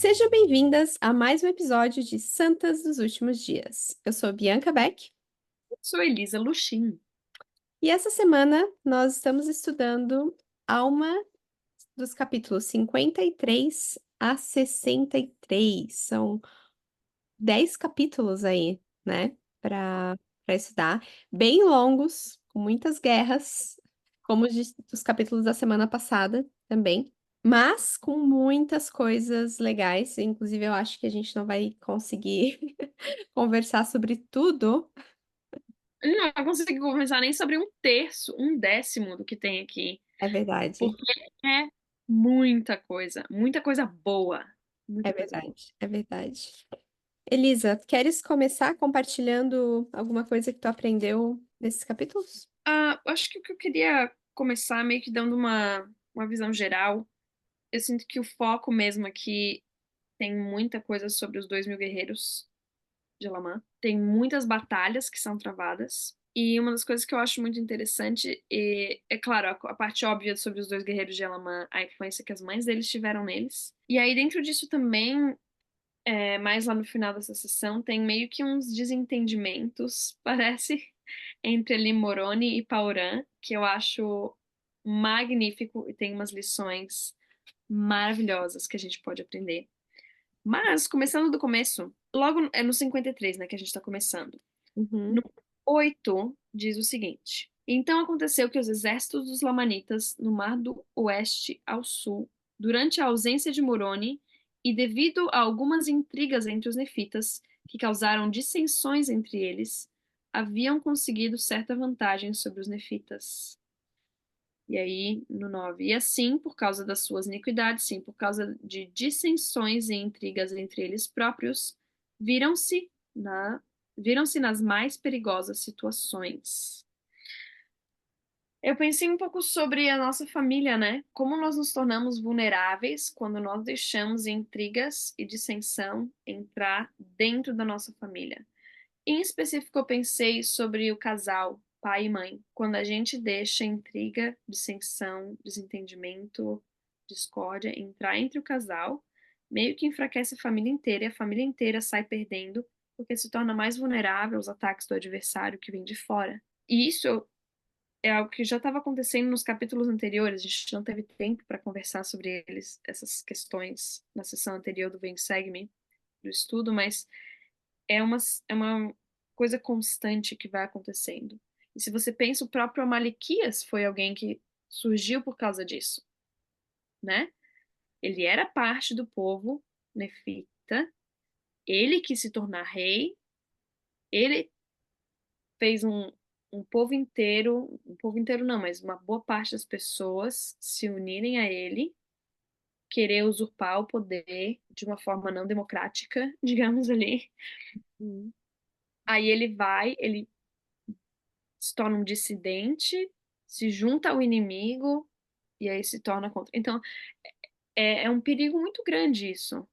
Sejam bem-vindas a mais um episódio de Santas dos Últimos Dias. Eu sou Bianca Beck Sou Elisa Luxim. e essa semana nós estamos estudando Alma dos capítulos 53 a 63. São 10 capítulos aí, né, para estudar, bem longos, com muitas guerras, como os capítulos da semana passada também. Mas com muitas coisas legais, inclusive eu acho que a gente não vai conseguir conversar sobre tudo. Não consegui conversar nem sobre um terço, um décimo do que tem aqui, É verdade, porque é muita coisa boa, é muita coisa boa. verdade, é verdade. Elisa, queres começar compartilhando alguma coisa que tu aprendeu nesses capítulos? Acho que o que eu queria começar meio que dando uma visão geral, eu sinto que o foco mesmo aqui tem muita coisa sobre os 2.000 guerreiros de Elamã. Tem muitas batalhas que são travadas. E uma das coisas que eu acho muito interessante é claro, a parte óbvia sobre os dois guerreiros de Elamã, a influência que as mães deles tiveram neles. E aí, dentro disso também, mais lá no final dessa sessão, tem meio que uns desentendimentos, parece, entre ali Moroni e Pauran, que eu acho magnífico e tem umas lições maravilhosas que a gente pode aprender. Mas, começando do começo, logo é no 53, né, que a gente está começando. Uhum, No 8 diz o seguinte: Então aconteceu que os exércitos dos Lamanitas, no mar do oeste ao sul, durante a ausência de Moroni, e devido a algumas intrigas entre os nefitas, que causaram dissensões entre eles, haviam conseguido certa vantagem sobre os nefitas. E aí, no 9, e assim, por causa das suas iniquidades, sim, por causa de dissensões e intrigas entre eles próprios, viram-se na, viram-se nas mais perigosas situações. Eu pensei um pouco sobre a nossa família, né? Como nós nos tornamos vulneráveis quando nós deixamos intrigas e dissensão entrar dentro da nossa família. Em específico, eu pensei sobre o casal, pai e mãe, quando a gente deixa intriga, dissensão, desentendimento, discórdia entrar entre o casal, meio que enfraquece a família inteira e a família inteira sai perdendo porque se torna mais vulnerável aos ataques do adversário que vem de fora. E isso é algo que já estava acontecendo nos capítulos anteriores, a gente não teve tempo para conversar sobre eles, essas questões na sessão anterior do Vem Segue-me, do estudo, mas é uma coisa constante que vai acontecendo. E se você pensa, o próprio Amalequias foi alguém que surgiu por causa disso, né? Ele era parte do povo nefita, ele quis se tornar rei, ele fez um povo inteiro não, mas uma boa parte das pessoas se unirem a ele, querer usurpar o poder de uma forma não democrática, digamos ali. uhum, Aí ele se torna um dissidente, se junta ao inimigo e aí se torna contra. Então, é um perigo muito grande isso.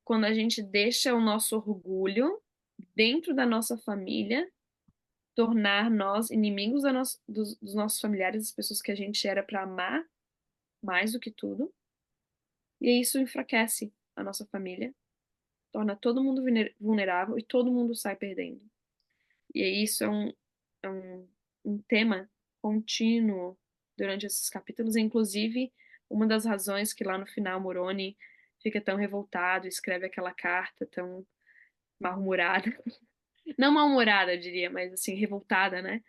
Quando a gente deixa o nosso orgulho dentro da nossa família, tornar nós inimigos dos nossos familiares, das pessoas que a gente era para amar mais do que tudo. E isso enfraquece a nossa família, torna todo mundo vulnerável e todo mundo sai perdendo. E isso é um tema contínuo durante esses capítulos. Inclusive, uma das razões que lá no final Moroni fica tão revoltado, escreve aquela carta tão mal-humorada. Não mal-humorada, eu diria, mas assim, revoltada, né?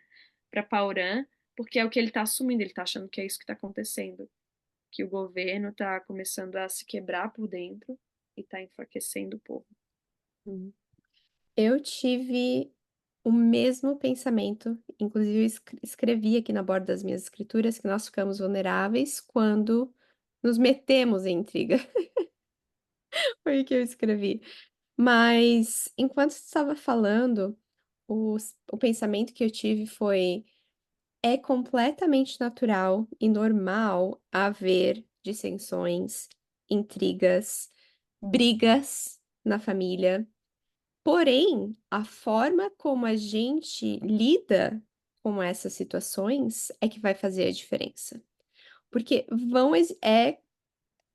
Para Pauran, porque é o que ele está assumindo, ele está achando que é isso que está acontecendo. Que o governo está começando a se quebrar por dentro e está enfraquecendo o povo. uhum. Eu tive o mesmo pensamento, inclusive eu escrevi aqui na borda das minhas escrituras que nós ficamos vulneráveis quando nos metemos em intriga. Foi o que eu escrevi. Mas enquanto você estava falando, o pensamento que eu tive foi: é completamente natural e normal haver dissensões, intrigas, brigas na família. Porém, a forma como a gente lida com essas situações é que vai fazer a diferença. Porque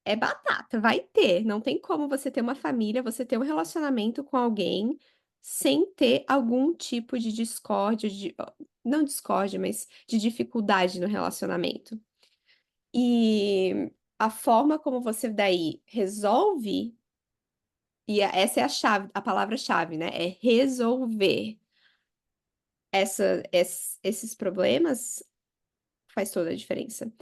é batata, vai ter. Não tem como você ter uma família, você ter um relacionamento com alguém sem ter algum tipo de discórdia, não discórdia, mas de dificuldade no relacionamento. E a forma como você daí resolve, essa é a chave, a palavra-chave, né? É resolver esses problemas faz toda a diferença.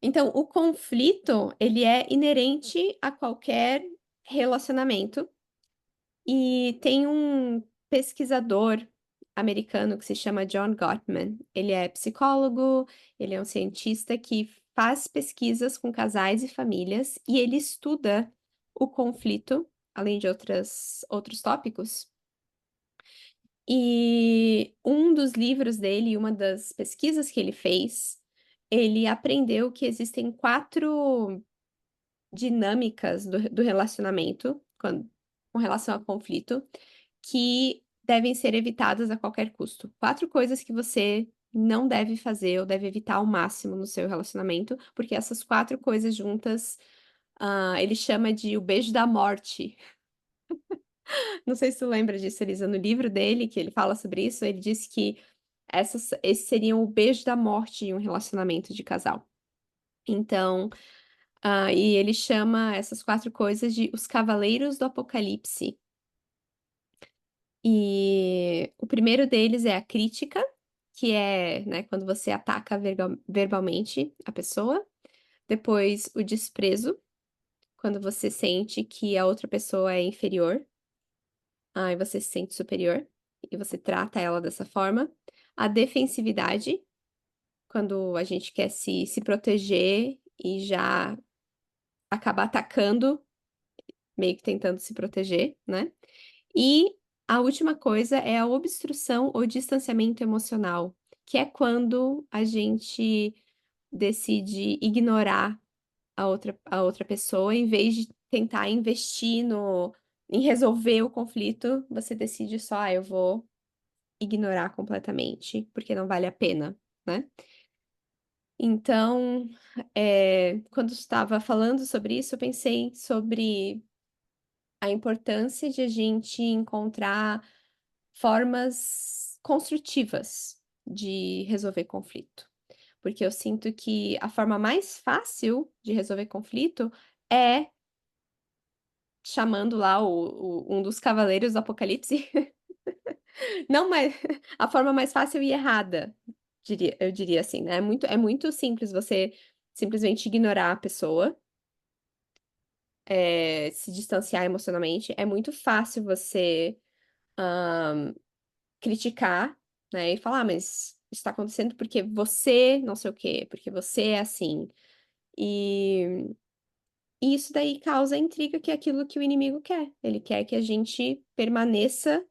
Então, o conflito, ele é inerente a qualquer relacionamento. E tem um pesquisador americano que se chama John Gottman. Ele é psicólogo, ele é um cientista que faz pesquisas com casais e famílias e ele estuda o conflito, além de outros tópicos. E um dos livros dele, uma das pesquisas que ele fez, ele aprendeu que existem quatro dinâmicas do relacionamento com relação a conflito que devem ser evitadas a qualquer custo. Quatro coisas que você não deve fazer ou deve evitar ao máximo no seu relacionamento, porque essas quatro coisas juntas, ele chama de o beijo da morte. Não sei se tu lembra disso, Elisa, no livro dele, que ele fala sobre isso, ele disse que esses seriam o beijo da morte em um relacionamento de casal. Então, e ele chama essas quatro coisas de os cavaleiros do apocalipse. E o primeiro deles é a crítica, que é, né, quando você ataca verbalmente a pessoa. Depois, o desprezo, quando você sente que a outra pessoa é inferior, e você se sente superior, e você trata ela dessa forma. A defensividade, quando a gente quer se proteger e já acaba atacando, meio que tentando se proteger, né? E a última coisa é a obstrução ou distanciamento emocional, que é quando a gente decide ignorar a outra pessoa, em vez de tentar investir em resolver o conflito, você decide só, eu vou ignorar completamente, porque não vale a pena, né? Então, quando estava falando sobre isso, eu pensei sobre a importância de a gente encontrar formas construtivas de resolver conflito. Porque eu sinto que a forma mais fácil de resolver conflito é chamando lá um dos cavaleiros do Apocalipse. Não, mas a forma mais fácil e errada, eu diria assim, né? É muito simples você simplesmente ignorar a pessoa, se distanciar emocionalmente. É muito fácil você criticar, né? E falar, mas isso está acontecendo porque você não sei o quê, porque você é assim. E, e isso daí causa a intriga, que é aquilo que o inimigo quer. Ele quer que a gente permaneça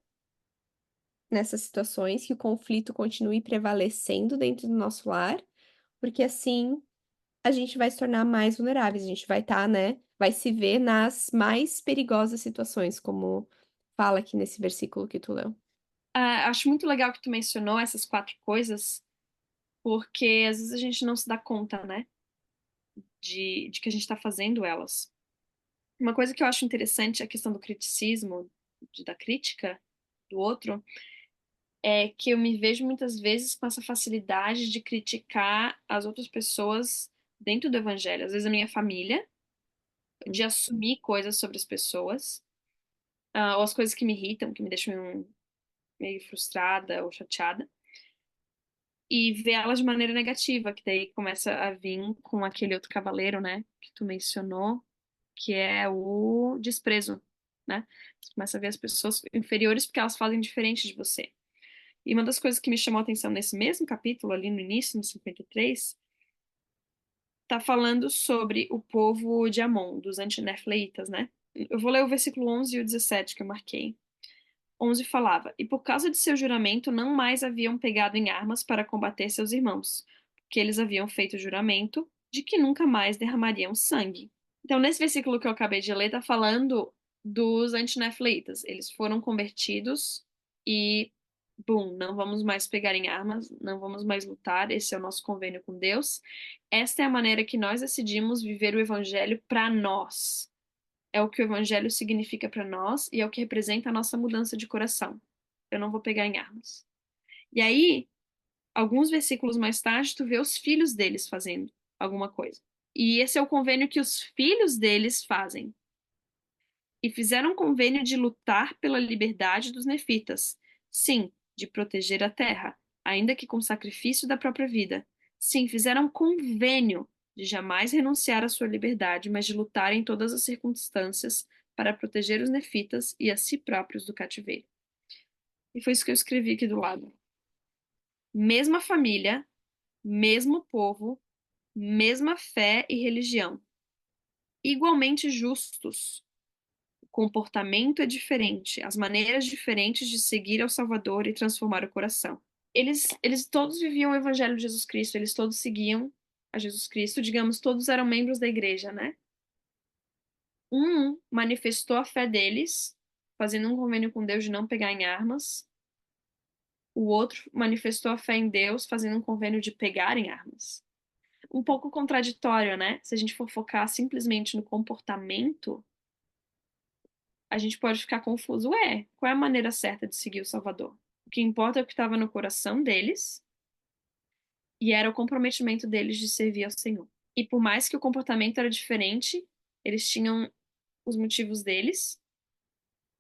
nessas situações, que o conflito continue prevalecendo dentro do nosso lar, porque assim a gente vai se tornar mais vulneráveis, a gente vai estar, né? Vai se ver nas mais perigosas situações, como fala aqui nesse versículo que tu leu. Acho muito legal que tu mencionou essas quatro coisas, porque às vezes a gente não se dá conta, né, de que a gente está fazendo elas. Uma coisa que eu acho interessante é a questão do criticismo, da crítica do outro, é que eu me vejo muitas vezes com essa facilidade de criticar as outras pessoas dentro do evangelho. Às vezes a minha família, de assumir coisas sobre as pessoas, ou as coisas que me irritam, que me deixam meio frustrada ou chateada, e ver elas de maneira negativa, que daí começa a vir com aquele outro cavaleiro, né, que tu mencionou, que é o desprezo, né? Você começa a ver as pessoas inferiores porque elas fazem diferente de você. E uma das coisas que me chamou a atenção nesse mesmo capítulo, ali no início, no 53, tá falando sobre o povo de Amon, dos antinefleitas, né? Eu vou ler o versículo 11 e o 17 que eu marquei. 11 falava: E por causa de seu juramento não mais haviam pegado em armas para combater seus irmãos, porque eles haviam feito juramento de que nunca mais derramariam sangue. Então, nesse versículo que eu acabei de ler, tá falando dos antinefleitas. Eles foram convertidos e Bum, não vamos mais pegar em armas, não vamos mais lutar, esse é o nosso convênio com Deus. Esta é a maneira que nós decidimos viver o evangelho para nós. É o que o evangelho significa para nós e é o que representa a nossa mudança de coração. Eu não vou pegar em armas. E aí, alguns versículos mais tarde, tu vê os filhos deles fazendo alguma coisa. E esse é o convênio que os filhos deles fazem. E fizeram um convênio de lutar pela liberdade dos nefitas. Sim, de proteger a terra, ainda que com sacrifício da própria vida. Sim, fizeram um convênio de jamais renunciar à sua liberdade, mas de lutar em todas as circunstâncias para proteger os nefitas e a si próprios do cativeiro. E foi isso que eu escrevi aqui do lado. Mesma família, mesmo povo, mesma fé e religião. Igualmente justos. O comportamento é diferente, as maneiras diferentes de seguir ao Salvador e transformar o coração. Eles todos viviam o Evangelho de Jesus Cristo, eles todos seguiam a Jesus Cristo, digamos, todos eram membros da igreja, né? Um manifestou a fé deles, fazendo um convênio com Deus de não pegar em armas. O outro manifestou a fé em Deus, fazendo um convênio de pegar em armas. Um pouco contraditório, né? Se a gente for focar simplesmente no comportamento, a gente pode ficar confuso. Ué, qual é a maneira certa de seguir o Salvador? O que importa é o que estava no coração deles e era o comprometimento deles de servir ao Senhor. E por mais que o comportamento era diferente, eles tinham os motivos deles.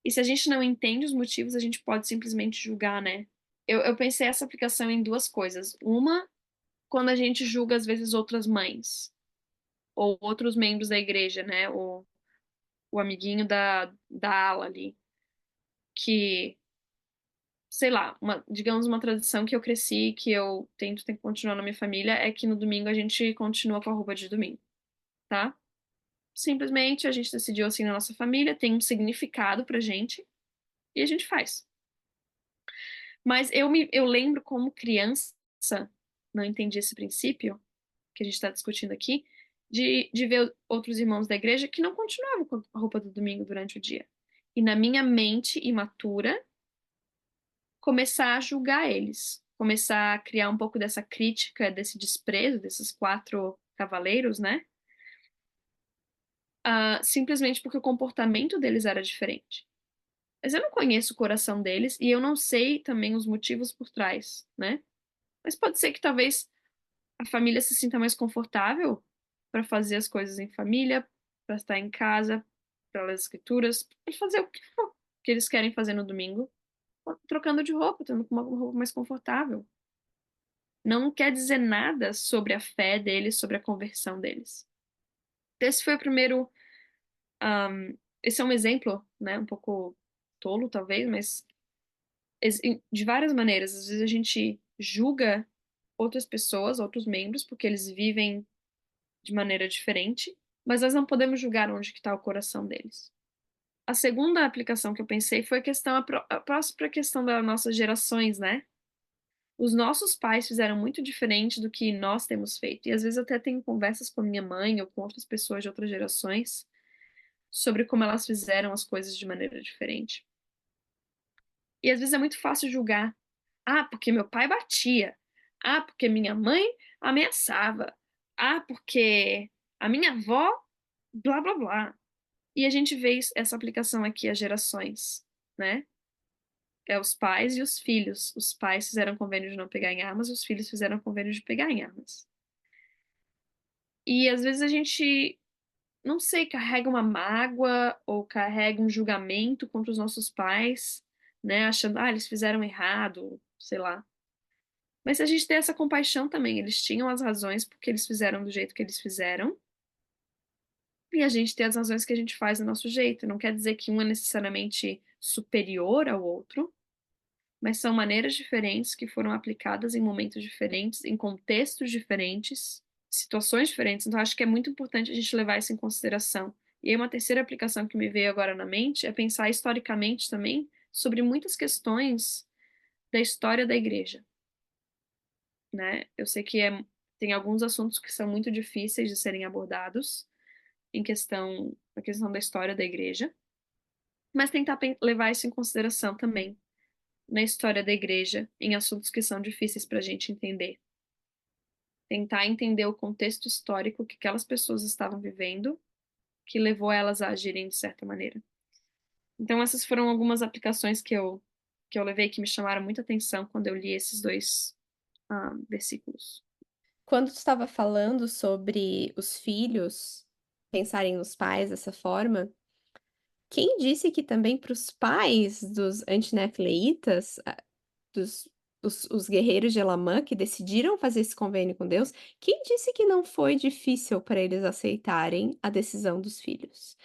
E se a gente não entende os motivos, a gente pode simplesmente julgar, né? Eu pensei essa aplicação em duas coisas. Uma, quando a gente julga, às vezes, outras mães ou outros membros da igreja, né? O amiguinho da ala ali, que sei lá, digamos uma tradição que eu cresci, que eu tento continuar na minha família, é que no domingo a gente continua com a roupa de domingo, tá? Simplesmente a gente decidiu assim na nossa família, tem um significado pra gente e a gente faz. Mas eu lembro como criança, não entendi esse princípio que a gente está discutindo aqui, de ver outros irmãos da igreja que não continuavam com a roupa do domingo durante o dia. E na minha mente imatura, começar a julgar eles, começar a criar um pouco dessa crítica, desse desprezo desses quatro cavaleiros, né? Simplesmente porque o comportamento deles era diferente. Mas eu não conheço o coração deles e eu não sei também os motivos por trás, né? Mas pode ser que talvez a família se sinta mais confortável para fazer as coisas em família, para estar em casa, para ler as escrituras, para fazer o que for que eles querem fazer no domingo, trocando de roupa, tendo uma roupa mais confortável. Não quer dizer nada sobre a fé deles, sobre a conversão deles. Esse foi o primeiro. Esse é um exemplo, né? Um pouco tolo, talvez, mas de várias maneiras. Às vezes a gente julga outras pessoas, outros membros, porque eles vivem de maneira diferente, mas nós não podemos julgar onde que está o coração deles. A segunda aplicação que eu pensei foi a próxima questão das nossas gerações, né? Os nossos pais fizeram muito diferente do que nós temos feito. E às vezes eu até tenho conversas com a minha mãe ou com outras pessoas de outras gerações sobre como elas fizeram as coisas de maneira diferente. E às vezes é muito fácil julgar. Ah, porque meu pai batia. Ah, porque minha mãe ameaçava. Ah, porque a minha avó, blá blá blá. E a gente vê essa aplicação aqui às gerações, né? É os pais e os filhos. Os pais fizeram convênio de não pegar em armas, os filhos fizeram convênio de pegar em armas. E às vezes a gente, não sei, carrega uma mágoa ou carrega um julgamento contra os nossos pais, né? Achando, eles fizeram errado, sei lá. Mas se a gente tem essa compaixão também, eles tinham as razões porque eles fizeram do jeito que eles fizeram, e a gente tem as razões que a gente faz do nosso jeito. Não quer dizer que um é necessariamente superior ao outro, mas são maneiras diferentes que foram aplicadas em momentos diferentes, em contextos diferentes, situações diferentes. Então, acho que é muito importante a gente levar isso em consideração. E aí, uma terceira aplicação que me veio agora na mente é pensar historicamente também sobre muitas questões da história da igreja, né? Eu sei que tem alguns assuntos que são muito difíceis de serem abordados na questão da história da igreja, mas tentar levar isso em consideração também na história da igreja em assuntos que são difíceis para a gente entender. Tentar entender o contexto histórico que aquelas pessoas estavam vivendo, que levou elas a agirem de certa maneira. Então, essas foram algumas aplicações que eu levei que me chamaram muita atenção quando eu li esses dois versículos. Quando tu estava falando sobre os filhos pensarem nos pais dessa forma, quem disse que também para os pais dos antinefleitas, dos os guerreiros de Elamã que decidiram fazer esse convênio com Deus, quem disse que não foi difícil para eles aceitarem a decisão dos filhos?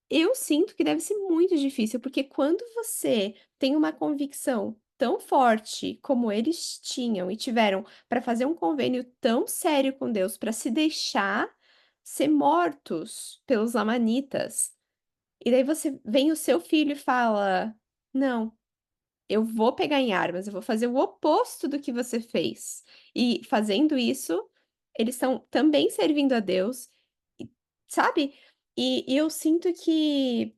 Eu sinto que deve ser muito difícil, porque quando você tem uma convicção tão forte como eles tinham e tiveram para fazer um convênio tão sério com Deus, para se deixar ser mortos pelos amanitas, e daí você vem o seu filho e fala: "Não, eu vou pegar em armas, eu vou fazer o oposto do que você fez". E fazendo isso, eles estão também servindo a Deus, e sabe? E eu sinto que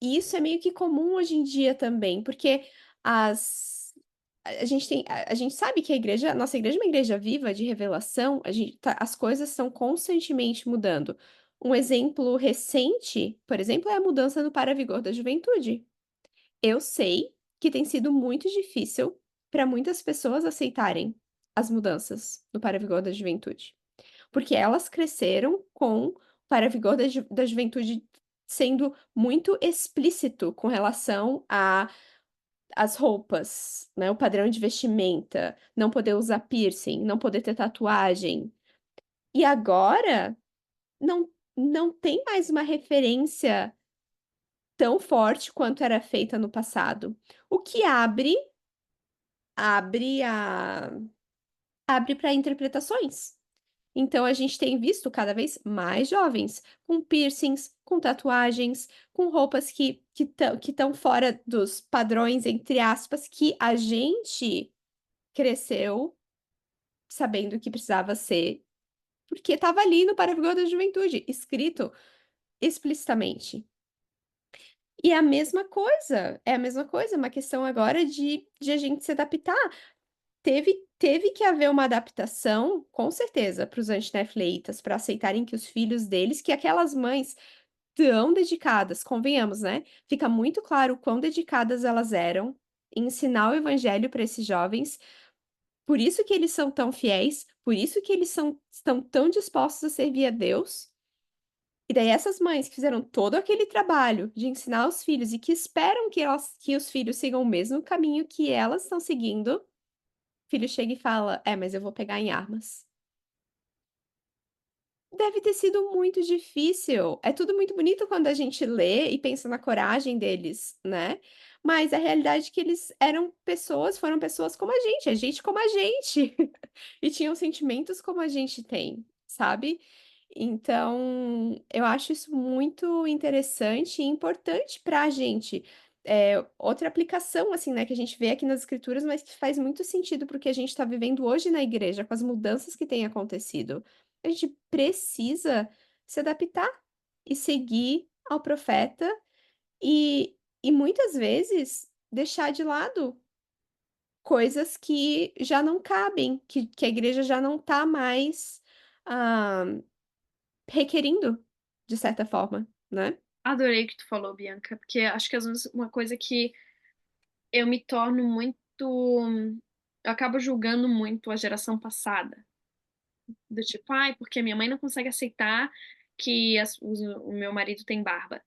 isso é meio que comum hoje em dia também, porque as a gente tem a gente sabe que a nossa igreja é uma igreja viva de revelação, a gente as coisas estão constantemente mudando. Um exemplo recente, por exemplo, é a mudança do Para Vigor da Juventude. Eu sei que tem sido muito difícil para muitas pessoas aceitarem as mudanças no Para Vigor da Juventude, porque elas cresceram com o Para Vigor da Juventude sendo muito explícito com relação a as roupas, né, o padrão de vestimenta, não poder usar piercing, não poder ter tatuagem. E agora não tem mais uma referência tão forte quanto era feita no passado, o que abre a abre para interpretações. Então a gente tem visto cada vez mais jovens com piercings, com tatuagens, com roupas que estão fora dos padrões, entre aspas, que a gente cresceu sabendo que precisava ser, porque estava ali no Para Vigor da Juventude, escrito explicitamente. E é a mesma coisa, é a mesma coisa, é uma questão agora de a gente se adaptar. Teve que haver uma adaptação, com certeza, para os antinefleitas, para aceitarem que os filhos deles, que aquelas mães tão dedicadas, convenhamos, né, fica muito claro o quão dedicadas elas eram em ensinar o evangelho para esses jovens, por isso que eles são tão fiéis, por isso que eles estão tão dispostos a servir a Deus. E daí essas mães que fizeram todo aquele trabalho de ensinar os filhos e que esperam que os filhos sigam o mesmo caminho que elas estão seguindo, o filho chega e fala: "É, mas eu vou pegar em armas". Deve ter sido muito difícil. É tudo muito bonito quando a gente lê e pensa na coragem deles, né. Mas a realidade é que eles eram pessoas foram pessoas como a gente como a gente. E tinham sentimentos como a gente tem, sabe. Então, eu acho isso muito interessante e importante pra gente. Outra aplicação, assim, né, que a gente vê aqui nas escrituras, mas que faz muito sentido para o que a gente tá vivendo hoje na igreja, com as mudanças que têm acontecido. A gente precisa se adaptar e seguir ao profeta e muitas vezes deixar de lado coisas que já não cabem, que a igreja já não tá mais, ah, requerindo, de certa forma, né. Adorei o que tu falou, Bianca, porque acho que às vezes uma coisa que eu me torno muito. Eu acabo julgando muito a geração passada. Do tipo, ai, porque minha mãe não consegue aceitar que o meu marido tem barba,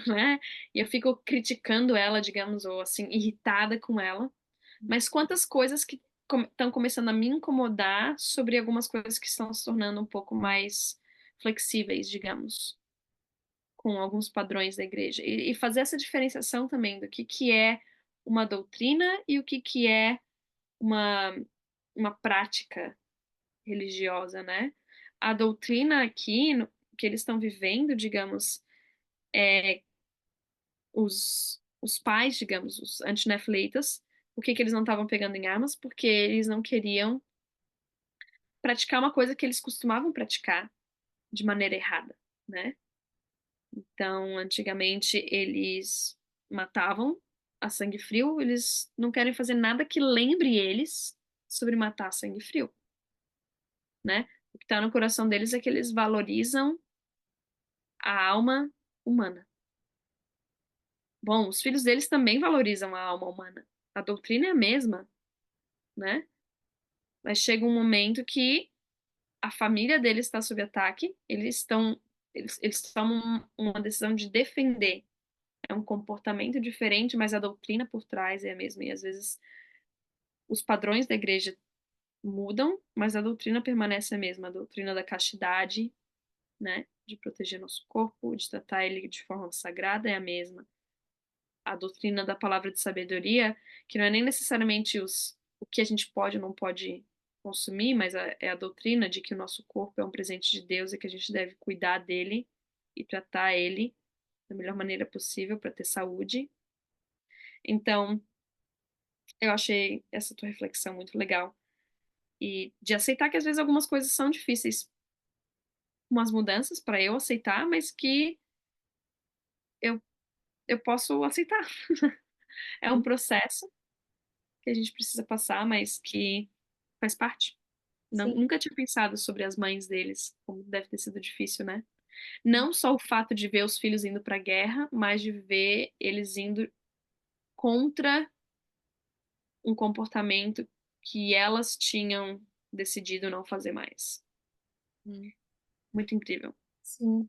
né? E eu fico criticando ela, digamos, ou assim, irritada com ela. Mas quantas coisas que estão começando a me incomodar sobre algumas coisas que estão se tornando um pouco mais flexíveis, digamos, com alguns padrões da igreja. E fazer essa diferenciação também do que é uma doutrina e o que é uma, uma prática religiosa, né? A doutrina aqui, que eles estão vivendo, digamos, os pais, digamos, os antinefleitas, por que eles não estavam pegando em armas? Porque eles não queriam praticar uma coisa que eles costumavam praticar de maneira errada, né? Então, antigamente, eles matavam, a sangue frio, eles não querem fazer nada que lembre eles sobre matar a sangue frio, né? O que tá no coração deles é que eles valorizam a alma humana. Bom, os filhos deles também valorizam a alma humana. A doutrina é a mesma, né? Mas chega um momento que a família deles está sob ataque, eles tomam uma decisão de defender. É um comportamento diferente, mas a doutrina por trás é a mesma. E às vezes os padrões da igreja mudam, mas a doutrina permanece a mesma. A doutrina da castidade, né? De proteger nosso corpo, de tratar ele de forma sagrada é a mesma. A doutrina da palavra de sabedoria, que não é nem necessariamente o que a gente pode ou não pode consumir, mas é a doutrina de que o nosso corpo é um presente de Deus e que a gente deve cuidar dele e tratar ele da melhor maneira possível para ter saúde. Então, eu achei essa tua reflexão muito legal. E de aceitar que às vezes algumas coisas são difíceis, umas mudanças para eu aceitar, mas que eu, eu posso aceitar. É um processo que a gente precisa passar, mas que faz parte. Não, Sim, nunca tinha pensado sobre as mães deles, como deve ter sido difícil, né? Não só o fato de ver os filhos indo para a guerra, mas de ver eles indo contra um comportamento que elas tinham decidido não fazer mais. Muito incrível. sim.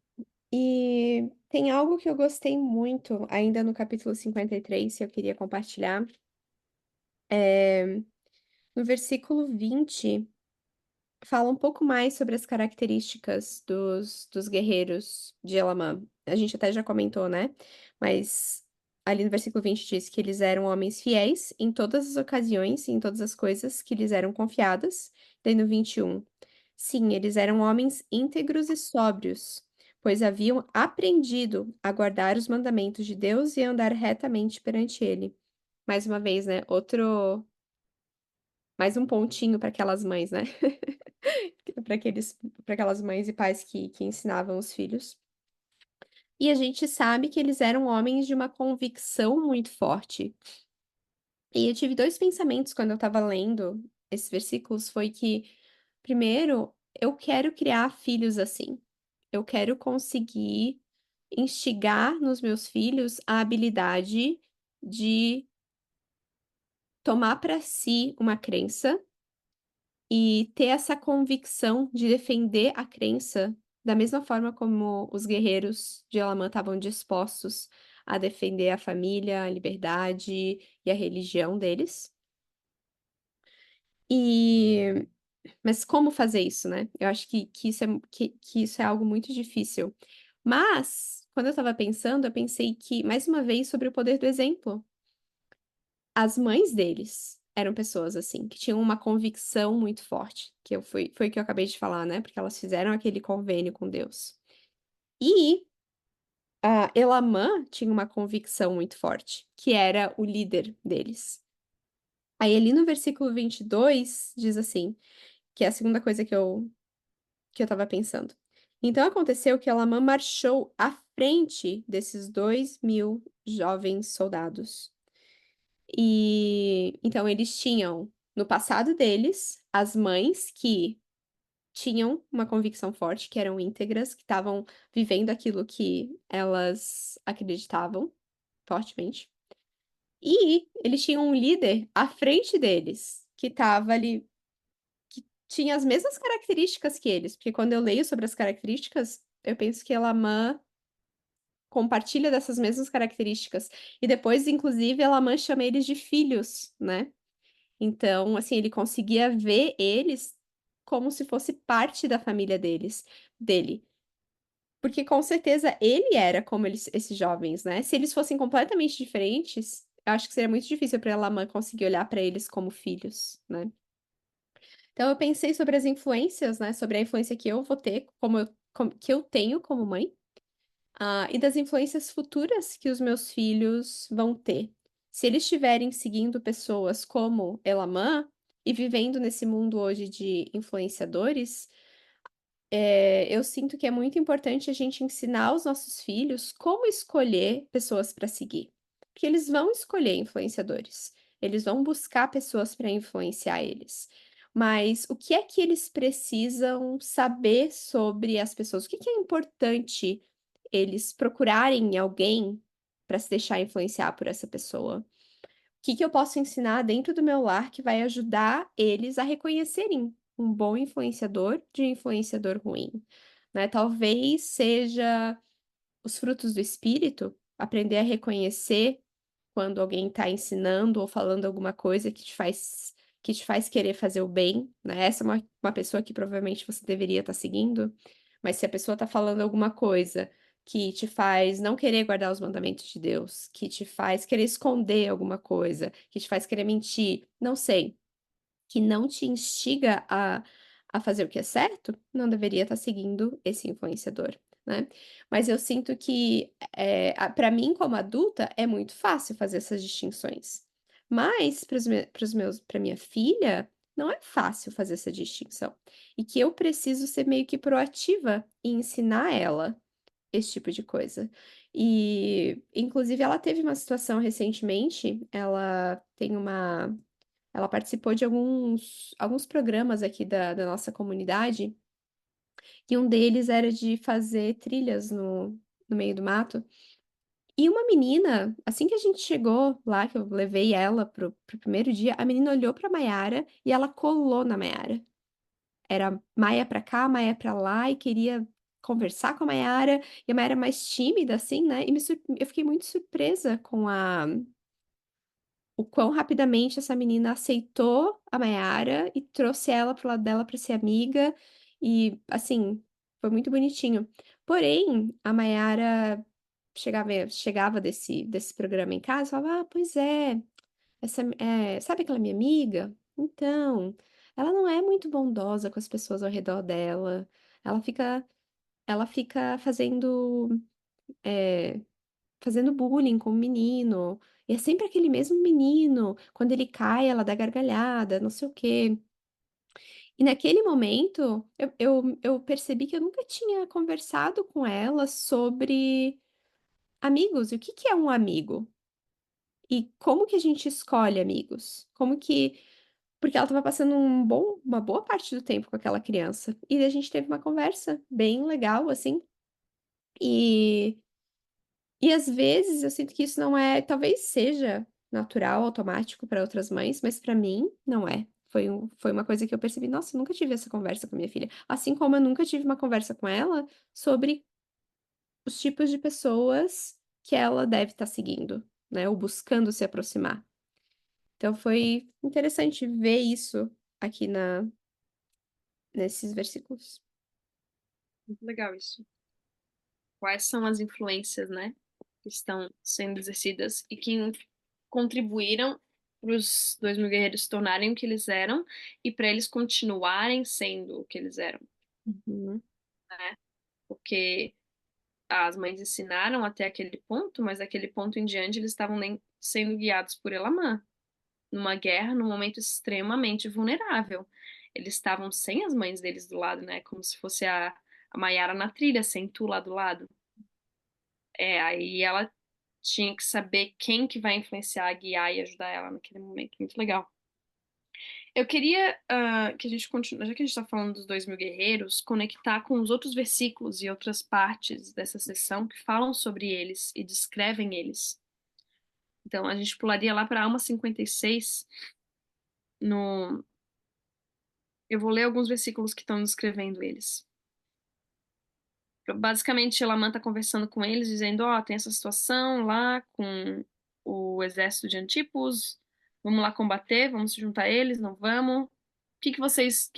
E tem algo que eu gostei muito, ainda no capítulo 53, que eu queria compartilhar. No versículo 20, fala um pouco mais sobre as características dos guerreiros de Elamã. A gente até já comentou, né? Mas ali no versículo 20 diz que eles eram homens fiéis em todas as ocasiões e em todas as coisas que lhes eram confiadas. Daí no 21, sim, eles eram homens íntegros e sóbrios, pois haviam aprendido a guardar os mandamentos de Deus e a andar retamente perante ele. Mais uma vez, né? Mais um pontinho para aquelas mães, né? Para aquelas mães e pais que ensinavam os filhos. E a gente sabe que eles eram homens de uma convicção muito forte. E eu tive 2 pensamentos quando eu estava lendo esses versículos, foi que, primeiro, eu quero criar filhos assim. Eu quero conseguir instigar nos meus filhos a habilidade de tomar para si uma crença e ter essa convicção de defender a crença da mesma forma como os guerreiros de Elamã estavam dispostos a defender a família, a liberdade e a religião deles. E mas como fazer isso, né? Eu acho que isso é algo muito difícil. Mas, quando eu estava pensando, eu pensei que, mais uma vez, sobre o poder do exemplo. As mães deles eram pessoas, assim, que tinham uma convicção muito forte, que eu foi o que eu acabei de falar, né, porque elas fizeram aquele convênio com Deus. E a Elamã tinha uma convicção muito forte, que era o líder deles. Aí ali no versículo 22 diz assim, que é a segunda coisa que eu estava pensando. Então aconteceu que Elamã marchou à frente desses 2.000 jovens soldados. E então eles tinham, no passado deles, as mães que tinham uma convicção forte, que eram íntegras, que estavam vivendo aquilo que elas acreditavam fortemente. E eles tinham um líder à frente deles, que estava ali, que tinha as mesmas características que eles, porque quando eu leio sobre as características, eu penso que Elamã compartilha dessas mesmas características. E depois, inclusive, Elamã chama eles de filhos, né? Então, assim, ele conseguia ver eles como se fosse parte da família dele. Porque com certeza ele era como esses jovens, né? Se eles fossem completamente diferentes, eu acho que seria muito difícil para Lamã conseguir olhar para eles como filhos, né? Então eu pensei sobre as influências, né? Sobre a influência que eu vou ter, que eu tenho como mãe. E das influências futuras que os meus filhos vão ter. Se eles estiverem seguindo pessoas como Elamã e vivendo nesse mundo hoje de influenciadores, eu sinto que é muito importante a gente ensinar aos nossos filhos como escolher pessoas para seguir. Porque eles vão escolher influenciadores, eles vão buscar pessoas para influenciar eles. Mas o que é que eles precisam saber sobre as pessoas? O que que é importante eles procurarem em alguém para se deixar influenciar por essa pessoa? Que eu posso ensinar dentro do meu lar que vai ajudar eles a reconhecerem um bom influenciador de um influenciador ruim, né? Talvez seja os frutos do espírito, aprender a reconhecer quando alguém está ensinando ou falando alguma coisa que te faz querer fazer o bem, né? Essa é uma pessoa que provavelmente você deveria estar seguindo, mas se a pessoa está falando alguma coisa que te faz não querer guardar os mandamentos de Deus, que te faz querer esconder alguma coisa, que te faz querer mentir, não sei, que não te instiga a fazer o que é certo, não deveria estar seguindo esse influenciador, né. Mas eu sinto que, pra mim como adulta, é muito fácil fazer essas distinções, mas para minha filha, não é fácil fazer essa distinção, e que eu preciso ser meio que proativa em ensinar ela esse tipo de coisa. E, inclusive, ela teve uma situação recentemente, ela participou de alguns programas aqui da nossa comunidade, e um deles era de fazer trilhas no meio do mato. E uma menina, assim que a gente chegou lá, que eu levei ela para o primeiro dia, a menina olhou pra Maiara e ela colou na Maiara. Era Maia pra cá, Maia pra lá e queria conversar com a Maiara, e a Maiara mais tímida, assim, né, e eu fiquei muito surpresa com a o quão rapidamente essa menina aceitou a Mayara e trouxe ela para o lado dela para ser amiga, e, assim, foi muito bonitinho. Porém, a Mayara chegava desse programa em casa e falava: "Ah, pois é, sabe aquela minha amiga? Então, ela não é muito bondosa com as pessoas ao redor dela, ela fica ela fica eh, fazendo bullying com o menino, e é sempre aquele mesmo menino, quando ele cai ela dá gargalhada, não sei o quê". E naquele momento, eu percebi que eu nunca tinha conversado com ela sobre amigos, e o que que é um amigo? E como que a gente escolhe amigos? Como que porque ela estava passando uma boa parte do tempo com aquela criança, e a gente teve uma conversa bem legal, assim, e às vezes eu sinto que isso não é talvez seja natural, automático para outras mães, mas para mim não é. Foi uma coisa que eu percebi: "Nossa, eu nunca tive essa conversa com a minha filha", assim como eu nunca tive uma conversa com ela sobre os tipos de pessoas que ela deve estar seguindo, né, ou buscando se aproximar. Então foi interessante ver isso aqui nesses versículos. Muito legal isso. Quais são as influências, né, que estão sendo exercidas e que contribuíram para os 2000 guerreiros se tornarem o que eles eram e para eles continuarem sendo o que eles eram, Uhum, né? Porque as mães ensinaram até aquele ponto, mas daquele ponto em diante eles estavam nem sendo guiados por Elamã, numa guerra, num momento extremamente vulnerável. Eles estavam sem as mães deles do lado, né? Como se fosse a Maiara na trilha, sem tu lá do lado. Aí ela tinha que saber quem que vai influenciar, guiar e ajudar ela naquele momento. Muito legal. Eu queria que a gente continue, já que a gente está falando dos 2000 guerreiros, conectar com os outros versículos e outras partes dessa sessão que falam sobre eles e descrevem eles. Então, a gente pularia lá para Alma 56. No... Eu vou ler alguns versículos que estão descrevendo eles. Basicamente, Elamã está conversando com eles, dizendo: Ó, tem essa situação lá com o exército de Antípos, vamos lá combater, vamos se juntar a eles, não vamos? O que que vocês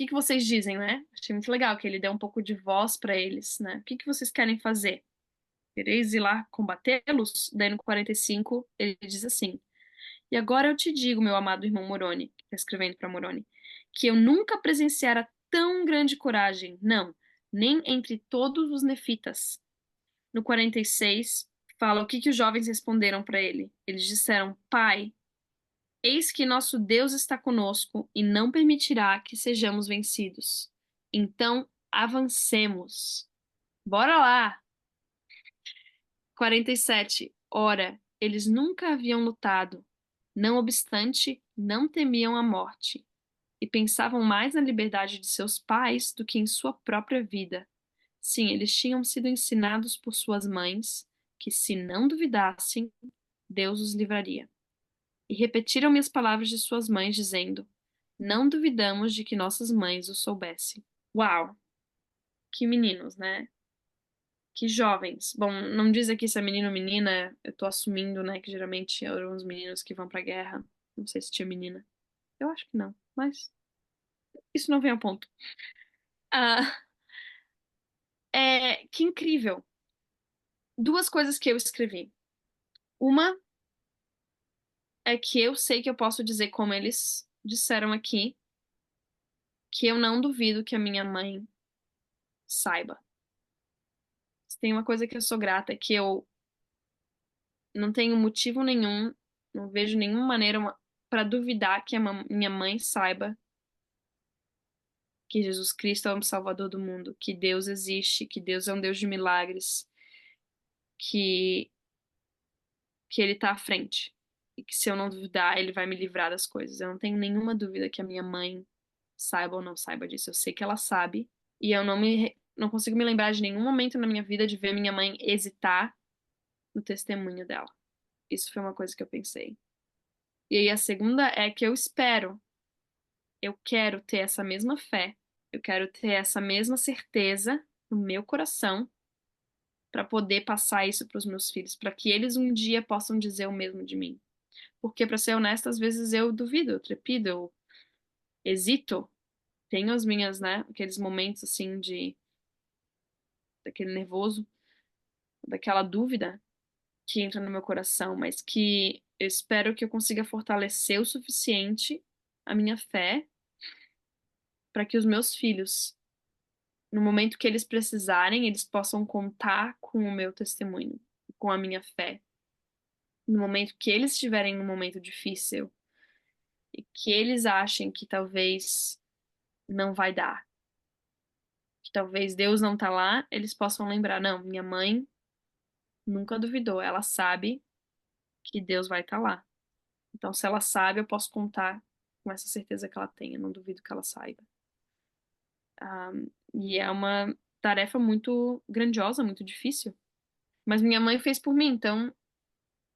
dizem, né? Achei muito legal que ele deu um pouco de voz para eles, né? O que que vocês querem fazer? Quereis ir lá combatê-los? Daí no 45 ele diz assim: E agora eu te digo, meu amado irmão Moroni, que está escrevendo para Moroni, que eu nunca presenciara tão grande coragem, não, nem entre todos os nefitas. No 46, fala o que que os jovens responderam para ele. Eles disseram: Pai, eis que nosso Deus está conosco e não permitirá que sejamos vencidos. Então, avancemos. Bora lá! 47. Ora, Eles nunca haviam lutado, não obstante, não temiam a morte, e pensavam mais na liberdade de seus pais do que em sua própria vida. Sim, eles tinham sido ensinados por suas mães que, se não duvidassem, Deus os livraria. E repetiram-me as palavras de suas mães, dizendo: Não duvidamos de que nossas mães o soubessem. Uau, que meninos, né? Que jovens. Bom, não diz aqui se é menino ou menina, eu tô assumindo, né, que geralmente eram os meninos que vão pra guerra. Não sei se tinha menina. Eu acho que não, mas isso não vem ao ponto. Ah, que incrível. Duas coisas que eu escrevi. Uma é que eu sei que eu posso dizer, como eles disseram aqui, que eu não duvido que a minha mãe saiba. Se tem uma coisa que eu sou grata, é que eu não tenho motivo nenhum, não vejo nenhuma maneira para duvidar que a minha mãe saiba que Jesus Cristo é o Salvador do mundo, que Deus existe, que Deus é um Deus de milagres, que, que Ele está à frente. E que se eu não duvidar, Ele vai me livrar das coisas. Eu não tenho nenhuma dúvida que a minha mãe saiba ou não saiba disso. Eu sei que ela sabe. E eu não consigo me lembrar de nenhum momento na minha vida de ver minha mãe hesitar no testemunho dela. Isso foi uma coisa que eu pensei. E aí a segunda é que eu quero ter essa mesma fé, eu quero ter essa mesma certeza no meu coração para poder passar isso para os meus filhos, para que eles um dia possam dizer o mesmo de mim. Porque, para ser honesta, às vezes eu duvido, eu trepido, eu hesito, tenho as minhas, né, aqueles momentos assim de daquele nervoso, daquela dúvida que entra no meu coração, mas que eu espero que eu consiga fortalecer o suficiente a minha fé para que os meus filhos, no momento que eles precisarem, eles possam contar com o meu testemunho, com a minha fé. No momento que eles estiverem num momento difícil e que eles achem que talvez não vai dar, que talvez Deus não tá lá, eles possam lembrar, não, minha mãe nunca duvidou, ela sabe que Deus vai estar lá. Então, se ela sabe, eu posso contar com essa certeza que ela tem, eu não duvido que ela saiba. Ah, e é uma tarefa muito grandiosa, muito difícil. Mas minha mãe fez por mim, então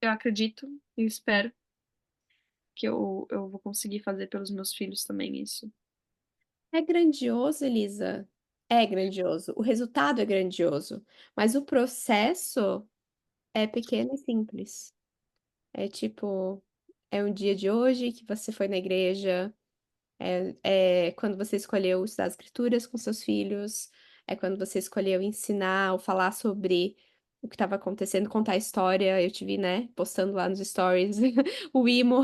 eu acredito e espero que eu vou conseguir fazer pelos meus filhos também isso. É grandioso, Elisa. É grandioso. O resultado é grandioso, mas o processo é pequeno e simples. É tipo, é um dia de hoje que você foi na igreja, é quando você escolheu estudar as escrituras com seus filhos, é quando você escolheu ensinar ou falar sobre o que estava acontecendo, contar a história. Eu te vi, né, postando lá nos stories o Imo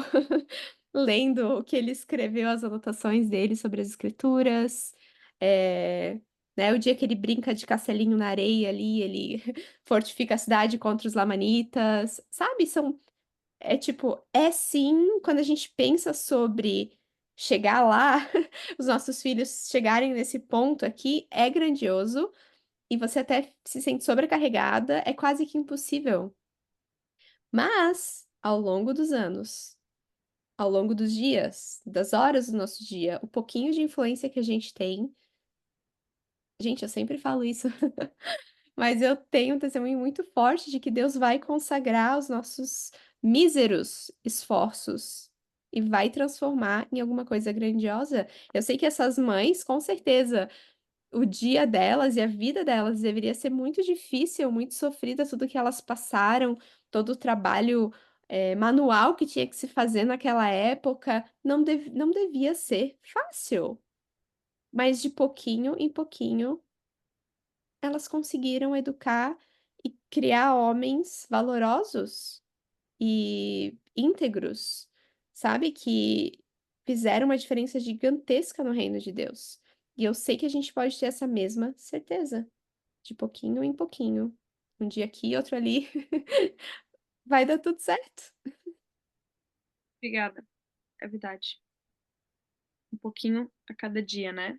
lendo o que ele escreveu, as anotações dele sobre as escrituras. É, né, o dia que ele brinca de castelinho na areia ali, ele fortifica a cidade contra os lamanitas, sabe? É tipo, é sim, quando a gente pensa sobre chegar lá, os nossos filhos chegarem nesse ponto aqui, é grandioso e você até se sente sobrecarregada, é quase que impossível. Mas, ao longo dos anos, ao longo dos dias, das horas do nosso dia, o pouquinho de influência que a gente tem, gente, eu sempre falo isso, mas eu tenho um testemunho muito forte de que Deus vai consagrar os nossos míseros esforços e vai transformar em alguma coisa grandiosa. Eu sei que essas mães, com certeza, o dia delas e a vida delas deveria ser muito difícil, muito sofrida, tudo que elas passaram, todo o trabalho, manual que tinha que se fazer naquela época, não devia ser fácil. Mas de pouquinho em pouquinho elas conseguiram educar e criar homens valorosos e íntegros, sabe? Que fizeram uma diferença gigantesca no reino de Deus. E eu sei que a gente pode ter essa mesma certeza, de pouquinho em pouquinho. Um dia aqui, outro ali, vai dar tudo certo. Obrigada, é verdade. Um pouquinho a cada dia, né?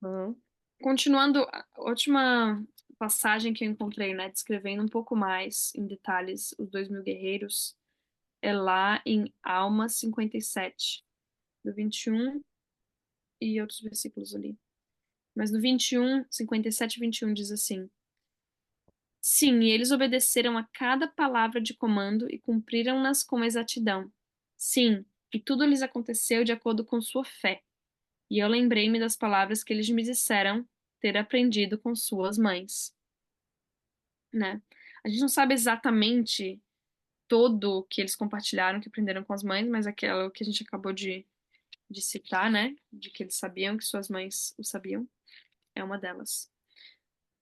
Uhum. Continuando, a última passagem que eu encontrei, né, descrevendo um pouco mais em detalhes os 2.000 guerreiros, é lá em Almas 57, do 21 e outros versículos ali. Mas no 21, 57 e 21 diz assim: Sim, e eles obedeceram a cada palavra de comando e cumpriram-nas com exatidão. Sim, e tudo lhes aconteceu de acordo com sua fé. E eu lembrei-me das palavras que eles me disseram ter aprendido com suas mães, né? A gente não sabe exatamente todo o que eles compartilharam, que aprenderam com as mães, mas aquela que a gente acabou de citar, né? De que eles sabiam que suas mães o sabiam, é uma delas.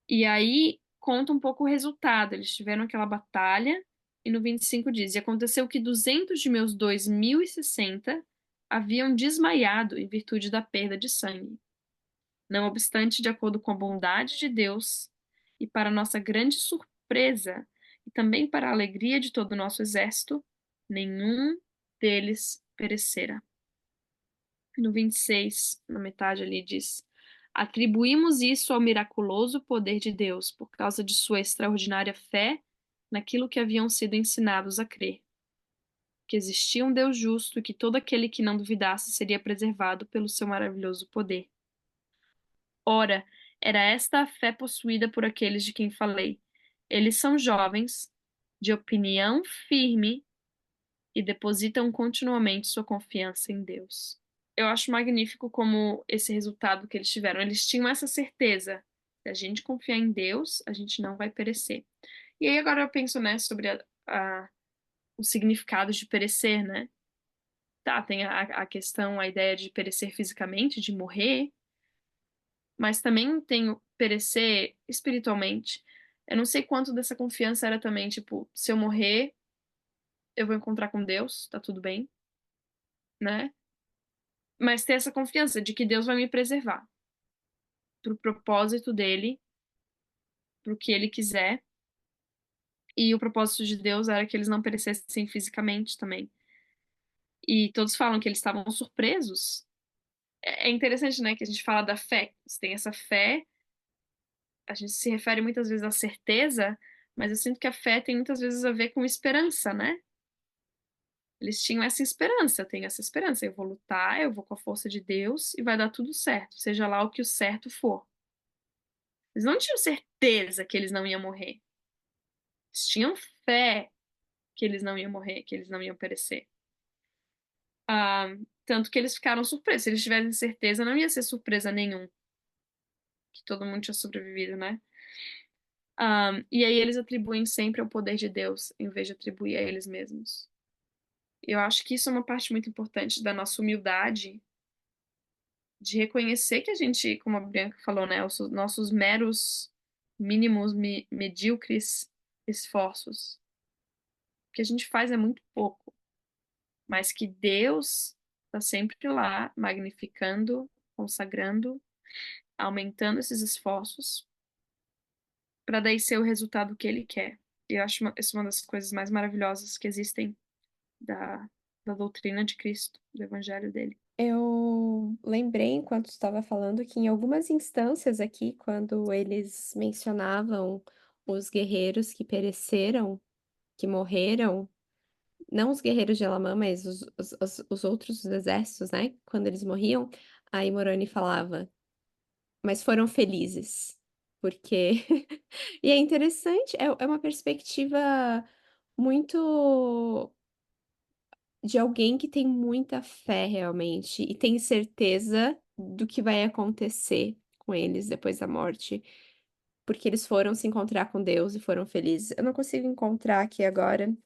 E aí conta um pouco o resultado. Eles tiveram aquela batalha, e no 25 diz: E aconteceu que 200 de meus 2.060 haviam desmaiado em virtude da perda de sangue. Não obstante, de acordo com a bondade de Deus, e para nossa grande surpresa, e também para a alegria de todo o nosso exército, nenhum deles perecera. No 26, na metade ali, diz: Atribuímos isso ao miraculoso poder de Deus, por causa de sua extraordinária fé naquilo que haviam sido ensinados a crer, que existia um Deus justo e que todo aquele que não duvidasse seria preservado pelo seu maravilhoso poder. Ora, era esta a fé possuída por aqueles de quem falei. Eles são jovens, de opinião firme e depositam continuamente sua confiança em Deus. Eu acho magnífico como esse resultado que eles tiveram. Eles tinham essa certeza. Se a gente confiar em Deus, a gente não vai perecer. E aí agora eu penso, né, sobre o significado de perecer, né? Tá, tem a questão, a ideia de perecer fisicamente, de morrer, mas também tem o perecer espiritualmente. Eu não sei quanto dessa confiança era também, tipo, se eu morrer, eu vou encontrar com Deus, tá tudo bem, né? Mas ter essa confiança de que Deus vai me preservar pro propósito dele, pro que ele quiser. E o propósito de Deus era que eles não perecessem fisicamente também. E todos falam que eles estavam surpresos. É interessante, né, que a gente fala da fé. Você tem essa fé, a gente se refere muitas vezes à certeza, mas eu sinto que a fé tem muitas vezes a ver com esperança, né? Eles tinham essa esperança, eu tenho essa esperança. Eu vou lutar, eu vou com a força de Deus e vai dar tudo certo, seja lá o que o certo for. Eles não tinham certeza que eles não iam morrer. Eles tinham fé que eles não iam morrer, que eles não iam perecer. Ah, tanto que eles ficaram surpresos. Se eles tivessem certeza, não ia ser surpresa nenhum que todo mundo tinha sobrevivido, né? E aí eles atribuem sempre ao poder de Deus, em vez de atribuir a eles mesmos. Eu acho que isso é uma parte muito importante da nossa humildade, de reconhecer que a gente, como a Bianca falou, né, os nossos meros, mínimos, medíocres esforços, o que a gente faz é muito pouco, mas que Deus está sempre lá, magnificando, consagrando, aumentando esses esforços para daí ser o resultado que Ele quer. E eu acho isso uma das coisas mais maravilhosas que existem da, da doutrina de Cristo, do Evangelho dele. Eu lembrei, enquanto estava falando, que em algumas instâncias aqui, quando eles mencionavam os guerreiros que pereceram, que morreram, não os guerreiros de Elamã, mas os outros exércitos, né? Quando eles morriam, aí Moroni falava, mas foram felizes, porque... E é interessante, é uma perspectiva muito de alguém que tem muita fé realmente e tem certeza do que vai acontecer com eles depois da morte, porque eles foram se encontrar com Deus e foram felizes. Eu não consigo encontrar aqui agora,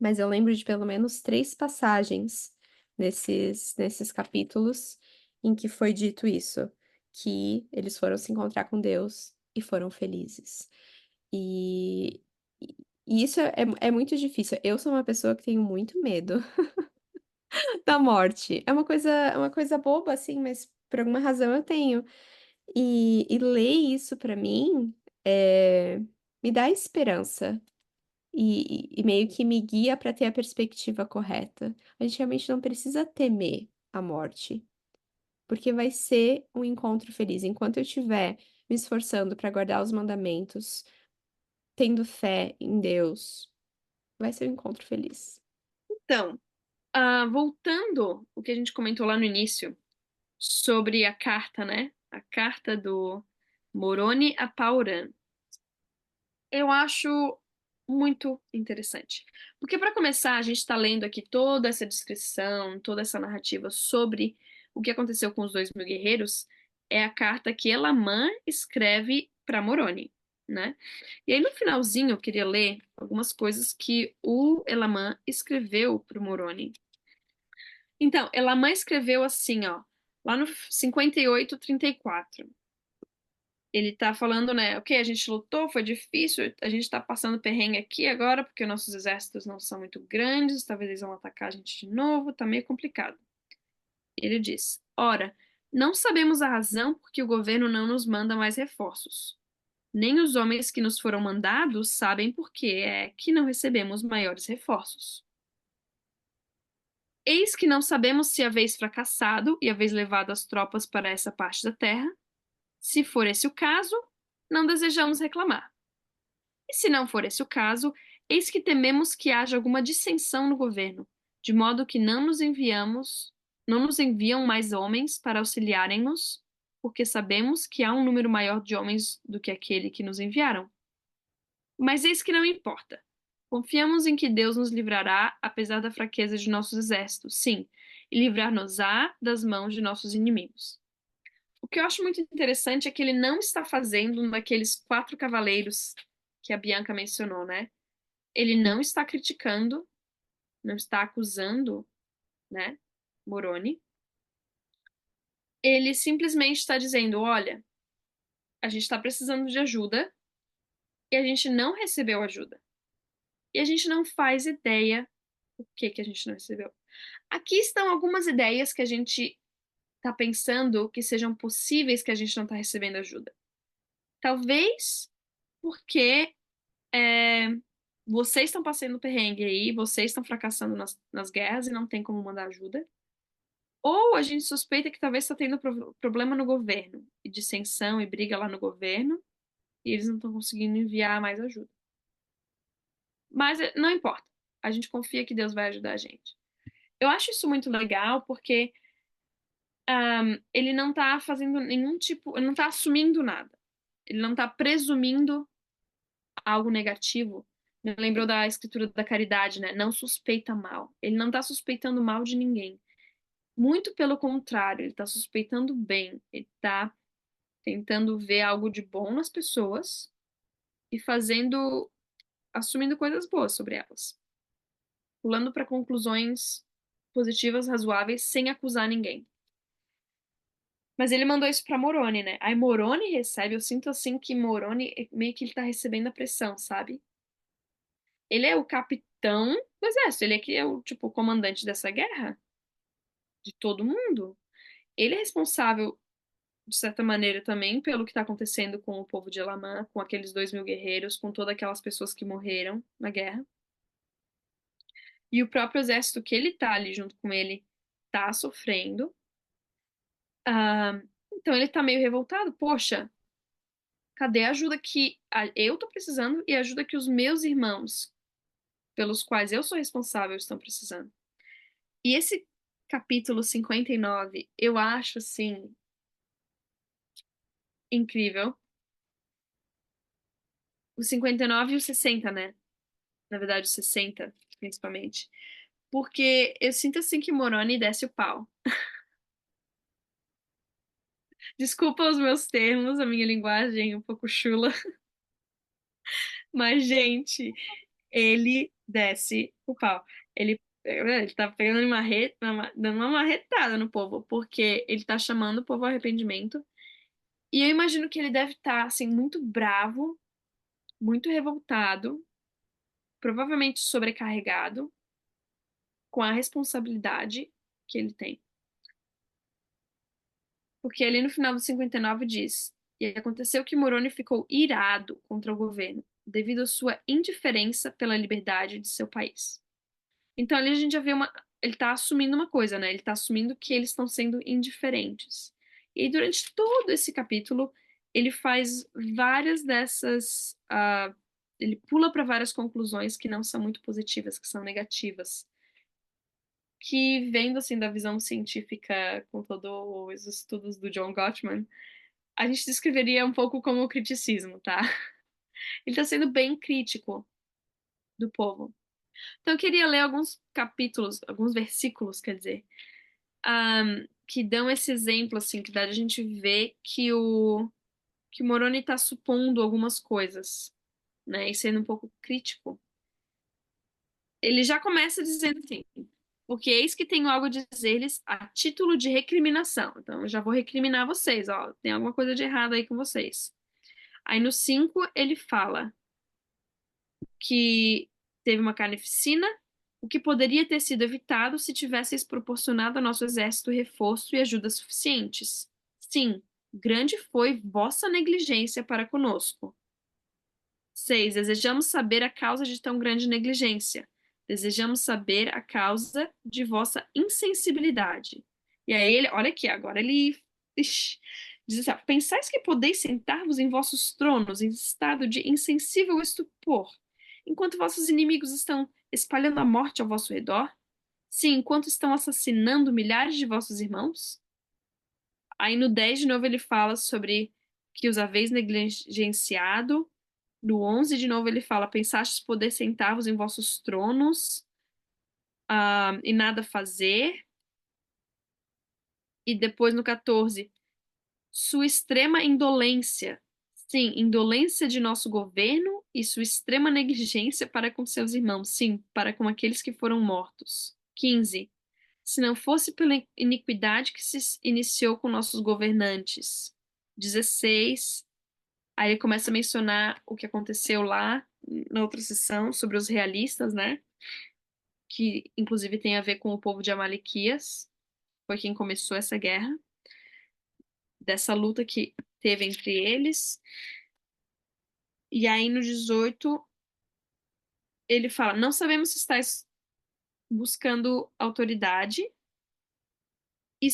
mas eu lembro de pelo menos 3 passagens nesses capítulos em que foi dito isso, que eles foram se encontrar com Deus e foram felizes. E, e isso é muito difícil. Eu sou uma pessoa que tenho muito medo da morte. É uma coisa boba, assim, mas por alguma razão eu tenho. E ler isso pra mim me dá esperança e meio que me guia pra ter a perspectiva correta. A gente realmente não precisa temer a morte. porque vai ser um encontro feliz. Enquanto eu estiver me esforçando para guardar os mandamentos, tendo fé em Deus, vai ser um encontro feliz. Então, voltando o que a gente comentou lá no início sobre a carta, né? A carta do Moroni a Pauran. Eu acho muito interessante. Porque, para começar, a gente está lendo aqui toda essa descrição, toda essa narrativa sobre o que aconteceu com os 2.000 guerreiros. É a carta que Elamã escreve para Moroni, né? E aí, no finalzinho, eu queria ler algumas coisas que o Elamã escreveu para o Moroni. Então, Elamã escreveu assim, ó, lá no 58:34. Ele tá falando, né? Ok, a gente lutou, foi difícil, a gente tá passando perrengue aqui agora, porque nossos exércitos não são muito grandes, talvez eles vão atacar a gente de novo, tá meio complicado. Ele diz: Ora, não sabemos a razão por que o governo não nos manda mais reforços. Nem os homens que nos foram mandados sabem por que é que não recebemos maiores reforços. Eis que não sabemos se haveis fracassado e haveis levado as tropas para essa parte da terra. Se for esse o caso, não desejamos reclamar. E se não for esse o caso, eis que tememos que haja alguma dissensão no governo, de modo que não nos enviam mais homens para auxiliarem-nos, porque sabemos que há um número maior de homens do que aquele que nos enviaram. Mas eis que não importa. Confiamos em que Deus nos livrará, apesar da fraqueza de nossos exércitos, sim, e livrar-nos-á das mãos de nossos inimigos. O que eu acho muito interessante é que ele não está fazendo um daqueles 4 cavaleiros que a Bianca mencionou, né? Ele não está criticando, não está acusando, né, Moroni. Ele simplesmente está dizendo: olha, a gente está precisando de ajuda e a gente não recebeu ajuda. E a gente não faz ideia por que que a gente não recebeu. Aqui estão algumas ideias que a gente está pensando que sejam possíveis que a gente não está recebendo ajuda. Talvez porque é, vocês estão passando perrengue aí, vocês estão fracassando nas guerras e não tem como mandar ajuda. Ou a gente suspeita que talvez está tendo problema no governo, e dissensão e briga lá no governo, e eles não estão conseguindo enviar mais ajuda. Mas não importa, a gente confia que Deus vai ajudar a gente. Eu acho isso muito legal porque ele não está fazendo nenhum tipo, ele não está assumindo nada. Ele não está presumindo algo negativo. Me lembrou da escritura da caridade, né? Não suspeita mal. Ele não está suspeitando mal de ninguém. Muito pelo contrário, ele está suspeitando bem. Ele está tentando ver algo de bom nas pessoas e assumindo coisas boas sobre elas, pulando para conclusões positivas, razoáveis, sem acusar ninguém. Mas ele mandou isso pra Moroni, né? Aí Moroni recebe, eu sinto assim que Moroni meio que ele tá recebendo a pressão, sabe? Ele é o capitão do exército, ele é que é o tipo o comandante dessa guerra, de todo mundo. Ele é responsável de certa maneira também pelo que está acontecendo com o povo de Elamã, com aqueles 2.000 guerreiros, com todas aquelas pessoas que morreram na guerra. E o próprio exército que ele tá ali junto com ele tá sofrendo. Ah, então ele tá meio revoltado. Poxa, cadê a ajuda que eu tô precisando e a ajuda que os meus irmãos, pelos quais eu sou responsável, estão precisando? E esse capítulo 59 eu acho assim incrível. O 59 e o 60, né? Na verdade, o 60, principalmente. Porque eu sinto assim que Moroni desce o pau. Desculpa os meus termos, a minha linguagem um pouco chula, mas, gente, ele desce o pau. Ele tá pegando uma dando uma marretada no povo, porque ele tá chamando o povo ao arrependimento. E eu imagino que ele deve estar, assim, muito bravo, muito revoltado, provavelmente sobrecarregado com a responsabilidade que ele tem. Porque ali no final do 59 diz: E aconteceu que Moroni ficou irado contra o governo, devido à sua indiferença pela liberdade de seu país. Então ali a gente já vê ele tá assumindo uma coisa, né? Ele tá assumindo que eles estão sendo indiferentes. E aí, durante todo esse capítulo, ele faz várias dessas. Ele pula para várias conclusões que não são muito positivas, que são negativas. Que, vendo assim da visão científica, com todos os estudos do John Gottman, a gente descreveria um pouco como criticismo, tá? Ele tá sendo bem crítico do povo. Então, eu queria ler alguns capítulos, alguns versículos, quer dizer, que dão esse exemplo, assim, que dá a gente ver que o Moroni está supondo algumas coisas, né, e sendo um pouco crítico. Ele já começa dizendo assim, porque eis que tenho algo a dizer-lhes a título de recriminação. Então, eu já vou recriminar vocês, ó, tem alguma coisa de errado aí com vocês. Aí no 5 ele fala que teve uma carnificina, o que poderia ter sido evitado se tivesseis proporcionado ao nosso exército reforço e ajuda suficientes. Sim, grande foi vossa negligência para conosco. 6. Desejamos saber a causa de tão grande negligência. Desejamos saber a causa de vossa insensibilidade. E aí ele, olha aqui, agora ele ixi, diz assim: pensais que podeis sentar-vos em vossos tronos em estado de insensível estupor, enquanto vossos inimigos estão espalhando a morte ao vosso redor? Sim, enquanto estão assassinando milhares de vossos irmãos? Aí no 10 de novo ele fala sobre que os haveis negligenciado. No 11 de novo, ele fala: pensastes poder sentar-vos em vossos tronos, e nada fazer. E depois no 14, sua extrema indolência. Sim, indolência de nosso governo e sua extrema negligência para com seus irmãos. Sim, para com aqueles que foram mortos. 15, se não fosse pela iniquidade que se iniciou com nossos governantes. 16, aí ele começa a mencionar o que aconteceu lá na outra sessão sobre os realistas, né? Que inclusive tem a ver com o povo de Amalequias, foi quem começou essa guerra, dessa luta que teve entre eles. E aí no 18 ele fala: não sabemos se estáis buscando autoridade e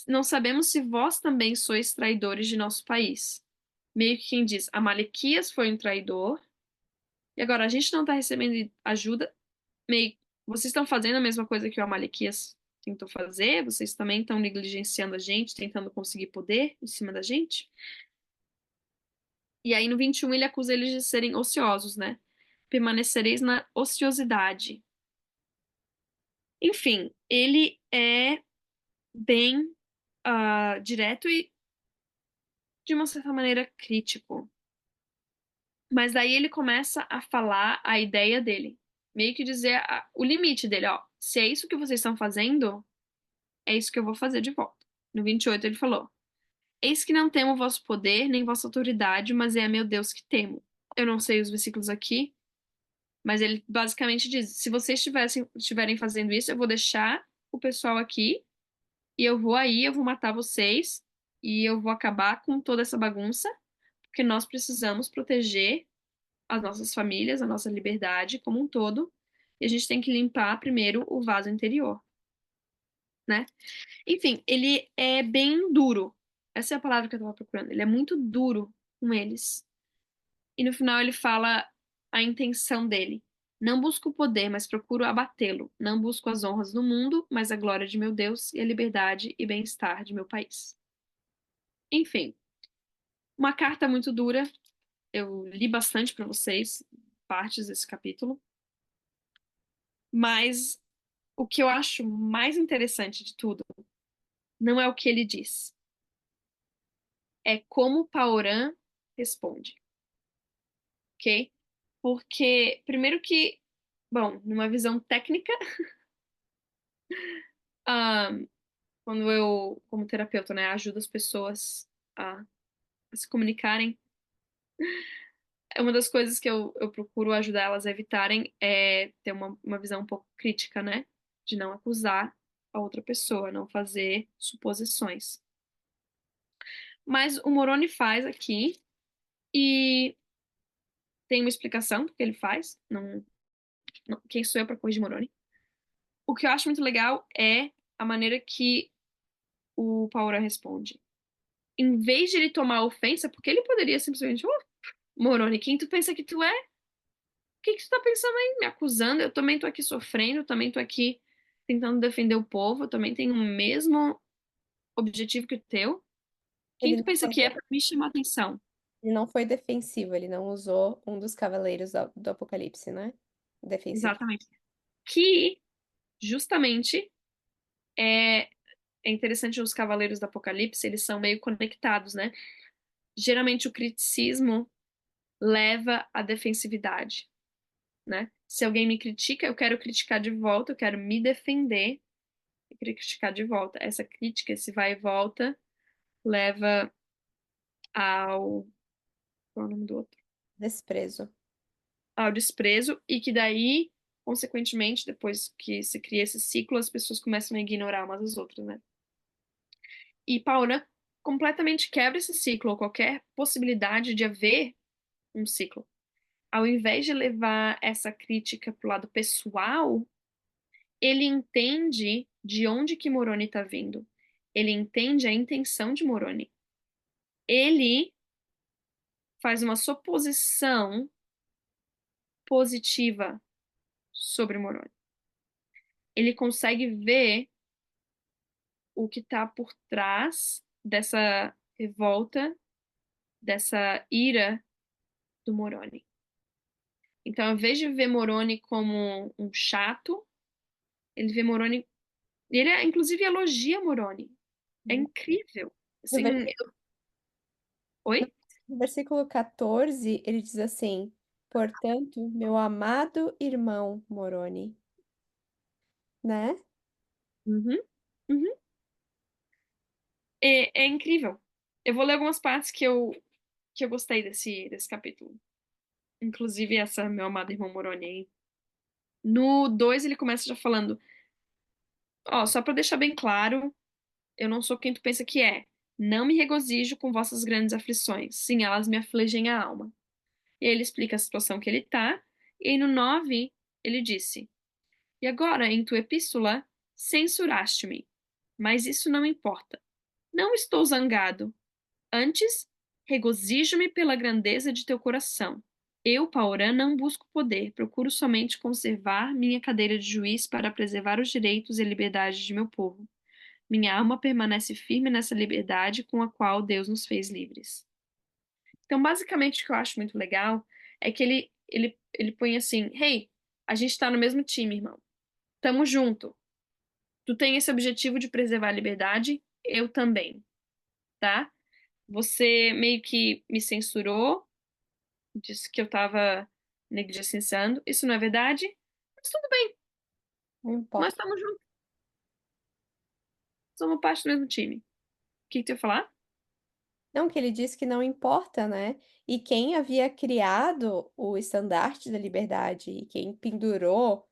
não sabemos se vós também sois traidores de nosso país. Meio que quem diz: Amalequias foi um traidor e agora a gente não está recebendo ajuda. Meio vocês estão fazendo a mesma coisa que o Amalequias tentou fazer, vocês também estão negligenciando a gente, tentando conseguir poder em cima da gente. E aí no 21 ele acusa eles de serem ociosos, né? Permanecereis na ociosidade. Enfim, ele é bem direto e, de uma certa maneira, crítico. Mas daí ele começa a falar a ideia dele. Meio que dizer o limite dele, ó. Se é isso que vocês estão fazendo, é isso que eu vou fazer de volta. No 28 ele falou: eis que não temo vosso poder, nem vossa autoridade, mas é a meu Deus que temo. Eu não sei os versículos aqui, mas ele basicamente diz: se vocês estiverem fazendo isso, eu vou deixar o pessoal aqui e eu vou aí, eu vou matar vocês e eu vou acabar com toda essa bagunça, porque nós precisamos proteger as nossas famílias, a nossa liberdade como um todo, e a gente tem que limpar primeiro o vaso interior, né? Enfim, ele é bem duro. Essa é a palavra que eu tava procurando. Ele é muito duro com eles. E no final ele fala a intenção dele. Não busco o poder, mas procuro abatê-lo. Não busco as honras do mundo, mas a glória de meu Deus e a liberdade e bem-estar de meu país. Enfim, uma carta muito dura. Eu li bastante para vocês partes desse capítulo, mas o que eu acho mais interessante de tudo não é o que ele diz, é como Paoran responde, ok? Porque, primeiro que, bom, numa visão técnica, ah, quando eu, como terapeuta, né, ajudo as pessoas a se comunicarem, é uma das coisas que eu procuro ajudar elas a evitarem é ter uma visão um pouco crítica, né? De não acusar a outra pessoa, não fazer suposições. Mas o Moroni faz aqui e tem uma explicação porque ele faz. Não, quem sou eu para corrigir Moroni? o que eu acho muito legal é a maneira que o Paura responde. Em vez de ele tomar ofensa, porque ele poderia simplesmente, oh, Moroni, quem tu pensa que tu é? O que que tu tá pensando aí? Me acusando? Eu também tô aqui sofrendo, eu também tô aqui tentando defender o povo, eu também tenho o mesmo objetivo que o teu. Quem Ele tu não pensa foi, que é pra me chamar atenção? ele não foi defensivo, ele não usou um dos cavaleiros do Apocalipse, né? Defensivo. Exatamente. Que, justamente, é, é interessante os Cavaleiros do Apocalipse, eles são meio conectados, né? Geralmente o criticismo leva à defensividade, né? Se alguém me critica, eu quero criticar de volta, eu quero me defender e criticar de volta. Essa crítica, esse vai e volta, leva ao, qual é o nome do outro? Desprezo. Ao desprezo e que daí, consequentemente, depois que se cria esse ciclo, as pessoas começam a ignorar umas às outras, né? E Paula completamente quebra esse ciclo, ou qualquer possibilidade de haver um ciclo. Ao invés de levar essa crítica pro lado pessoal, ele entende de onde que Moroni está vindo. Ele entende a intenção de Moroni. Ele faz uma suposição positiva sobre Moroni. Ele consegue ver o que está por trás dessa revolta, dessa ira do Moroni. Então, ao invés de ver Moroni como um chato, ele vê Moroni. Ele, inclusive, elogia Moroni. É incrível. No Assim, vers- oi? no versículo 14, ele diz assim: Portanto, meu amado irmão Moroni, né? Uhum, uhum. É incrível. Eu vou ler algumas partes que eu gostei desse capítulo. Inclusive essa, meu amado irmão Moroni. Aí. No 2 ele começa já falando: Ó, só pra deixar bem claro, eu não sou quem tu pensa que é. Não me regozijo com vossas grandes aflições. Sim, elas me afligem a alma. E aí ele explica a situação que ele tá. E aí no 9 ele disse: E agora, em tua epístola, censuraste-me. Mas isso não importa. Não estou zangado. Antes, regozijo-me pela grandeza de teu coração. Eu, Paurã, não busco poder, procuro somente conservar minha cadeira de juiz para preservar os direitos e liberdades de meu povo. Minha alma permanece firme nessa liberdade com a qual Deus nos fez livres. Então, basicamente, o que eu acho muito legal é que ele põe assim: Hey, a gente está no mesmo time, irmão. Tamo junto. Tu tem esse objetivo de preservar a liberdade, eu também, tá? Você meio que me censurou, disse que eu tava negligenciando. Isso não é verdade? Mas tudo bem, Não nós importa. estamos juntos, somos parte do mesmo time. O que que tu ia falar? Não, que ele diz que não importa, né? E quem havia criado o estandarte da liberdade e quem pendurou,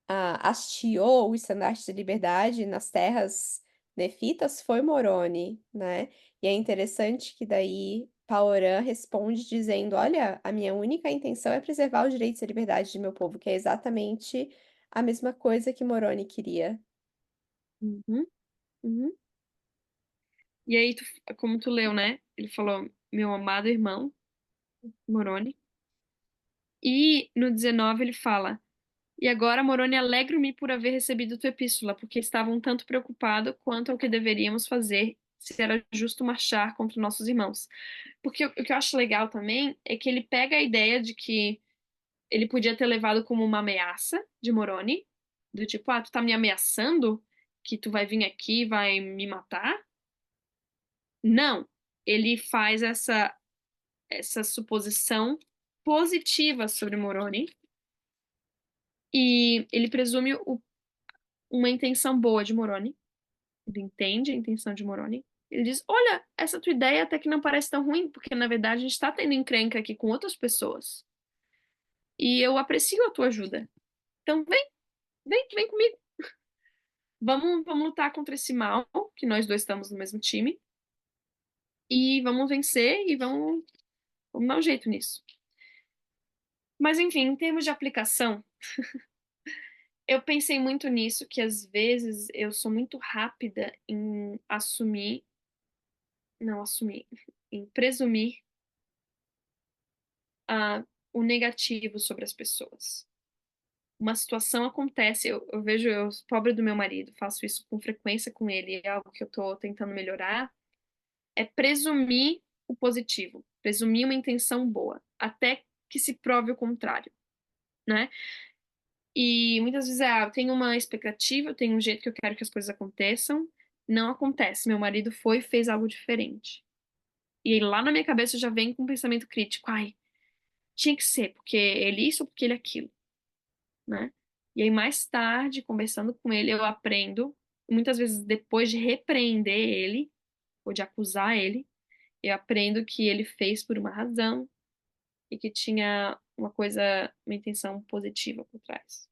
hasteou o estandarte da liberdade nas terras nefitas foi Moroni, né? E é interessante que daí Paorã responde dizendo: Olha, a minha única intenção é preservar os direitos e a liberdade de meu povo, que é exatamente a mesma coisa que Moroni queria. Uhum, uhum. E aí, como tu leu, né? Ele falou, meu amado irmão, Moroni. E no 19 ele fala, e agora, Moroni, alegro-me por haver recebido tua epístola, porque estava um tanto preocupado quanto ao que deveríamos fazer, se era justo marchar contra nossos irmãos. Porque o que eu acho legal também é que ele pega a ideia de que ele podia ter levado como uma ameaça de Moroni, do tipo, ah, tu tá me ameaçando que tu vai vir aqui e vai me matar? Não, ele faz essa suposição positiva sobre Moroni e ele presume uma intenção boa de Moroni. Ele entende a intenção de Moroni. Ele diz: Olha, essa tua ideia até que não parece tão ruim, porque na verdade a gente está tendo encrenca aqui com outras pessoas. E eu aprecio a tua ajuda. Então vem comigo. Vamos lutar contra esse mal, que nós dois estamos no mesmo time, e vamos vencer e vamos dar um jeito nisso. Mas enfim, em termos de aplicação, Eu pensei muito nisso, que às vezes eu sou muito rápida em assumir, não assumir, em presumir o negativo sobre as pessoas. Uma situação acontece, eu vejo, eu, pobre do meu marido, faço isso com frequência com ele, é algo que eu tô tentando melhorar, é presumir o positivo, presumir uma intenção boa, até que se prove o contrário, né? E muitas vezes eu tenho uma expectativa, eu tenho um jeito que eu quero que as coisas aconteçam, não acontece. Meu marido foi e fez algo diferente. E aí lá na minha cabeça já vem com um pensamento crítico, ai, tinha que ser, porque ele isso ou porque ele aquilo, né? E aí mais tarde, conversando com ele, eu aprendo, muitas vezes depois de repreender ele, ou de acusar ele, eu aprendo que ele fez por uma razão e que tinha uma coisa, uma intenção positiva por trás.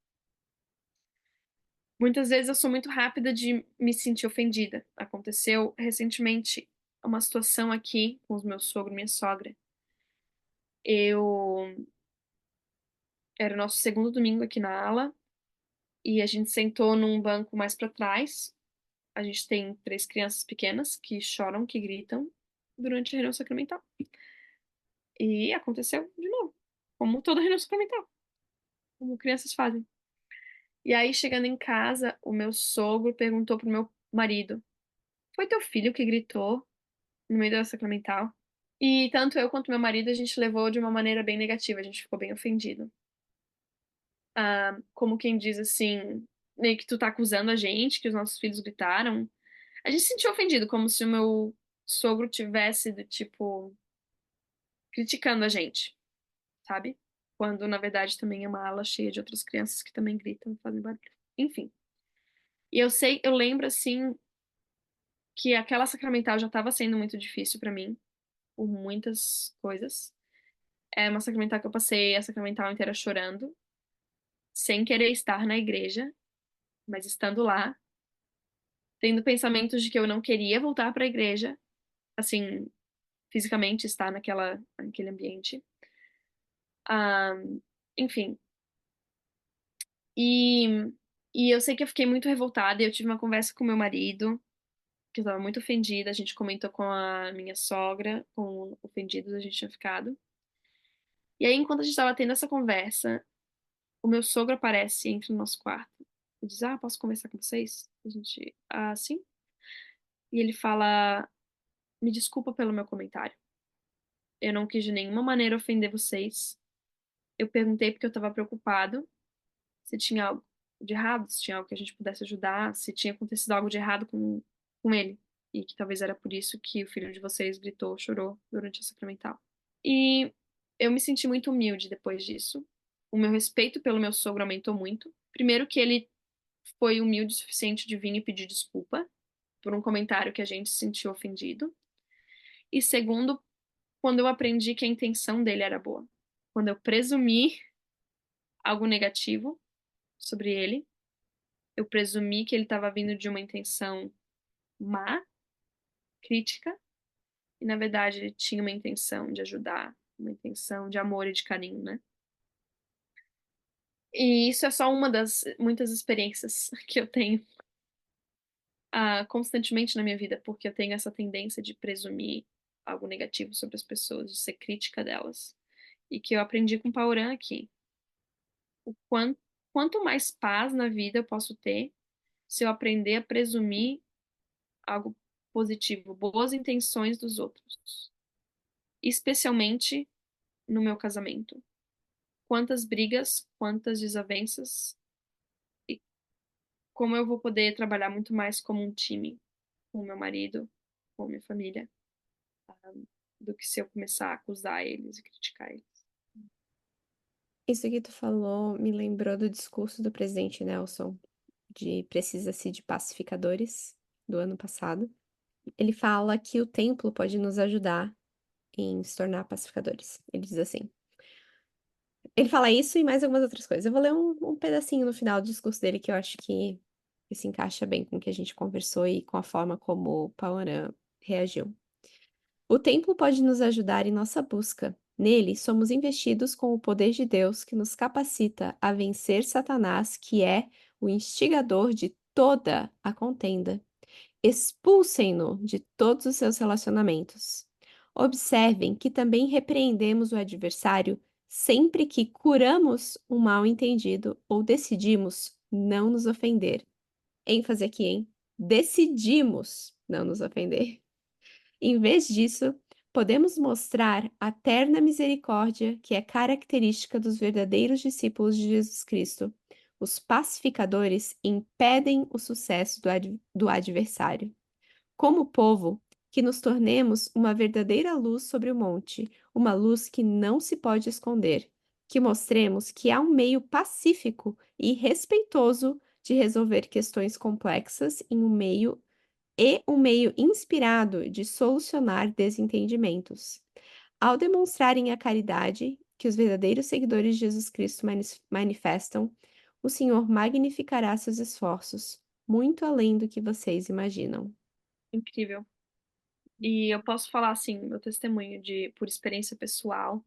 Muitas vezes eu sou muito rápida de me sentir ofendida. Aconteceu recentemente uma situação aqui com os meus sogro e minha sogra. Eu era o nosso segundo domingo aqui na ala e a gente sentou num banco mais para trás. A gente tem três crianças pequenas que choram, que gritam durante a reunião sacramental. E aconteceu de novo, como toda reunião sacramental, como crianças fazem. E aí, chegando em casa, o meu sogro perguntou pro meu marido: Foi teu filho que gritou no meio da sacramental? E tanto eu quanto meu marido, a gente levou de uma maneira bem negativa, a gente ficou bem ofendido. Como quem diz assim, meio que tu tá acusando a gente, que os nossos filhos gritaram. A gente se sentiu ofendido, como se o meu sogro tivesse, do tipo, criticando a gente, sabe? Quando, na verdade, também é uma ala cheia de outras crianças que também gritam e fazem barulho. Enfim. E eu sei, eu lembro, assim, que aquela sacramental já estava sendo muito difícil pra mim, por muitas coisas. É uma sacramental que eu passei a sacramental inteira chorando, sem querer estar na igreja, mas estando lá, tendo pensamentos de que eu não queria voltar para a igreja, assim, fisicamente estar naquele ambiente. Ah, enfim, e, e eu sei que eu fiquei muito revoltada e eu tive uma conversa com meu marido, que eu estava muito ofendida, a gente comentou com a minha sogra, com ofendidos a gente tinha ficado. E aí, enquanto a gente estava tendo essa conversa, o meu sogro aparece, entra no nosso quarto e diz: posso conversar com vocês? A gente, sim. E ele fala: Me desculpa pelo meu comentário. Eu não quis de nenhuma maneira ofender vocês. Eu perguntei porque eu estava preocupado se tinha algo de errado, se tinha algo que a gente pudesse ajudar, se tinha acontecido algo de errado com ele. E que talvez era por isso que o filho de vocês gritou, chorou durante a sacramental. E eu me senti muito humilde depois disso. O meu respeito pelo meu sogro aumentou muito. Primeiro que ele foi humilde o suficiente de vir e pedir desculpa por um comentário que a gente se sentiu ofendido. E segundo, quando eu aprendi que a intenção dele era boa. Quando eu presumi algo negativo sobre ele, eu presumi que ele estava vindo de uma intenção má, crítica, e na verdade ele tinha uma intenção de ajudar, uma intenção de amor e de carinho, né? E isso é só uma das muitas experiências que eu tenho constantemente na minha vida, porque eu tenho essa tendência de presumir algo negativo sobre as pessoas, de ser crítica delas. E que eu aprendi com o Pauran aqui. O quanto mais paz na vida eu posso ter se eu aprender a presumir algo positivo, boas intenções dos outros. Especialmente no meu casamento. Quantas brigas, quantas desavenças, e como eu vou poder trabalhar muito mais como um time com o meu marido, com a minha família, do que se eu começar a acusar eles e criticar eles. Isso que tu falou me lembrou do discurso do presidente Nelson, de Precisa-se de Pacificadores, do ano passado. Ele fala que o templo pode nos ajudar em se tornar pacificadores. Ele diz assim. Ele fala isso e mais algumas outras coisas. Eu vou ler um pedacinho no final do discurso dele que eu acho que se encaixa bem com o que a gente conversou e com a forma como o Pauran reagiu. O templo pode nos ajudar em nossa busca Nele, somos investidos com o poder de Deus que nos capacita a vencer Satanás, que é o instigador de toda a contenda. Expulsem-no de todos os seus relacionamentos. Observem que também repreendemos o adversário sempre que curamos um mal-entendido ou decidimos não nos ofender. ênfase aqui, hein? Decidimos não nos ofender. Em vez disso, podemos mostrar a terna misericórdia que é característica dos verdadeiros discípulos de Jesus Cristo. Os pacificadores impedem o sucesso do adversário. Como povo, que nos tornemos uma verdadeira luz sobre o monte, uma luz que não se pode esconder, que mostremos que há um meio pacífico e respeitoso de resolver questões complexas em um meio e um meio inspirado de solucionar desentendimentos. Ao demonstrarem a caridade que os verdadeiros seguidores de Jesus Cristo manifestam, o Senhor magnificará seus esforços, muito além do que vocês imaginam. Incrível. E eu posso falar, assim, meu testemunho por experiência pessoal,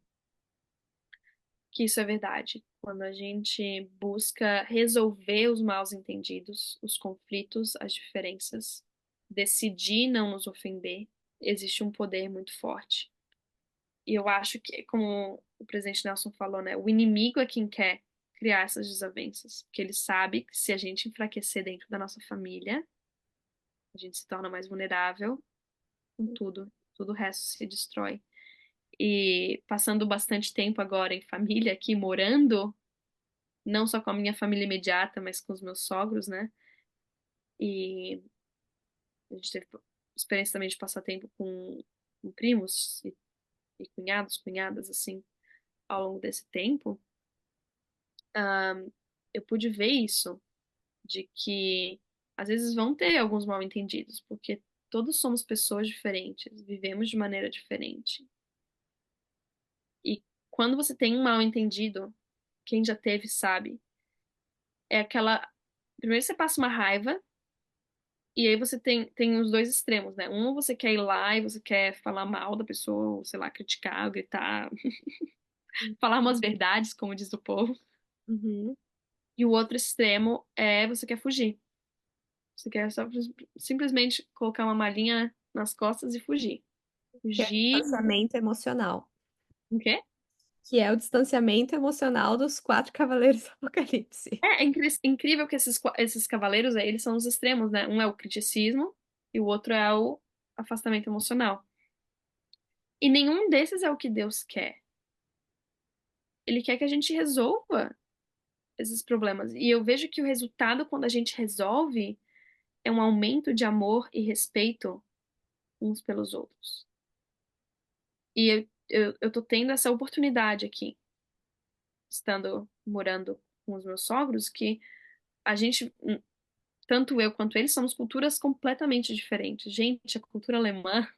que isso é verdade. Quando a gente busca resolver os mal-entendidos, os conflitos, as diferenças, decidir não nos ofender, existe um poder muito forte. E eu acho que, como o presidente Nelson falou, né, o inimigo é quem quer criar essas desavenças, porque ele sabe que se a gente enfraquecer dentro da nossa família, a gente se torna mais vulnerável com tudo, tudo o resto se destrói. E passando bastante tempo agora em família, aqui morando, não só com a minha família imediata, mas com os meus sogros, né? E a gente teve experiência também de passar tempo com primos e cunhados, cunhadas, assim, ao longo desse tempo. ah, eu pude ver isso, de que às vezes vão ter alguns mal-entendidos, porque todos somos pessoas diferentes, vivemos de maneira diferente. E quando você tem um mal-entendido, quem já teve sabe, é aquela. Primeiro você passa uma raiva, e aí você tem os dois extremos, né? Um, você quer ir lá e você quer falar mal da pessoa, ou sei lá, criticar, gritar, falar umas verdades, como diz o povo. Uhum. E o outro extremo é você quer fugir. Você quer só simplesmente colocar uma malinha nas costas e fugir. Que é Fugir. distanciamento emocional. O quê? Que é o distanciamento emocional dos quatro cavaleiros do Apocalipse. É incrível que esses cavaleiros aí, eles são os extremos, né? Um é o criticismo e o outro é o afastamento emocional. E nenhum desses é o que Deus quer. Ele quer que a gente resolva esses problemas. E eu vejo que o resultado, quando a gente resolve, é um aumento de amor e respeito uns pelos outros. E eu tô tendo essa oportunidade aqui, estando morando com os meus sogros, que a gente, tanto eu quanto eles, somos culturas completamente diferentes. Gente, a cultura alemã,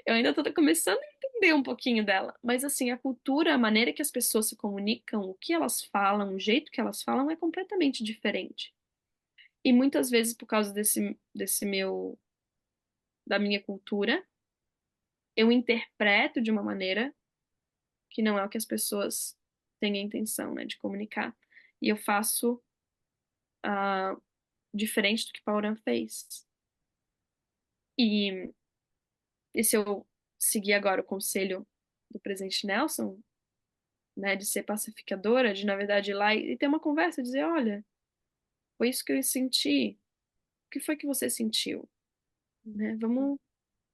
eu ainda tô começando a entender um pouquinho dela. Mas, assim, a cultura, a maneira que as pessoas se comunicam, o que elas falam, o jeito que elas falam é completamente diferente. E muitas vezes, por causa da minha cultura, eu interpreto de uma maneira que não é o que as pessoas têm a intenção, né, de comunicar. E eu faço diferente do que Pauran fez. E, e se eu seguir agora o conselho do presidente Nelson, né, de ser pacificadora, de na verdade ir lá e ter uma conversa, dizer, olha, foi isso que eu senti. O que foi que você sentiu? Né?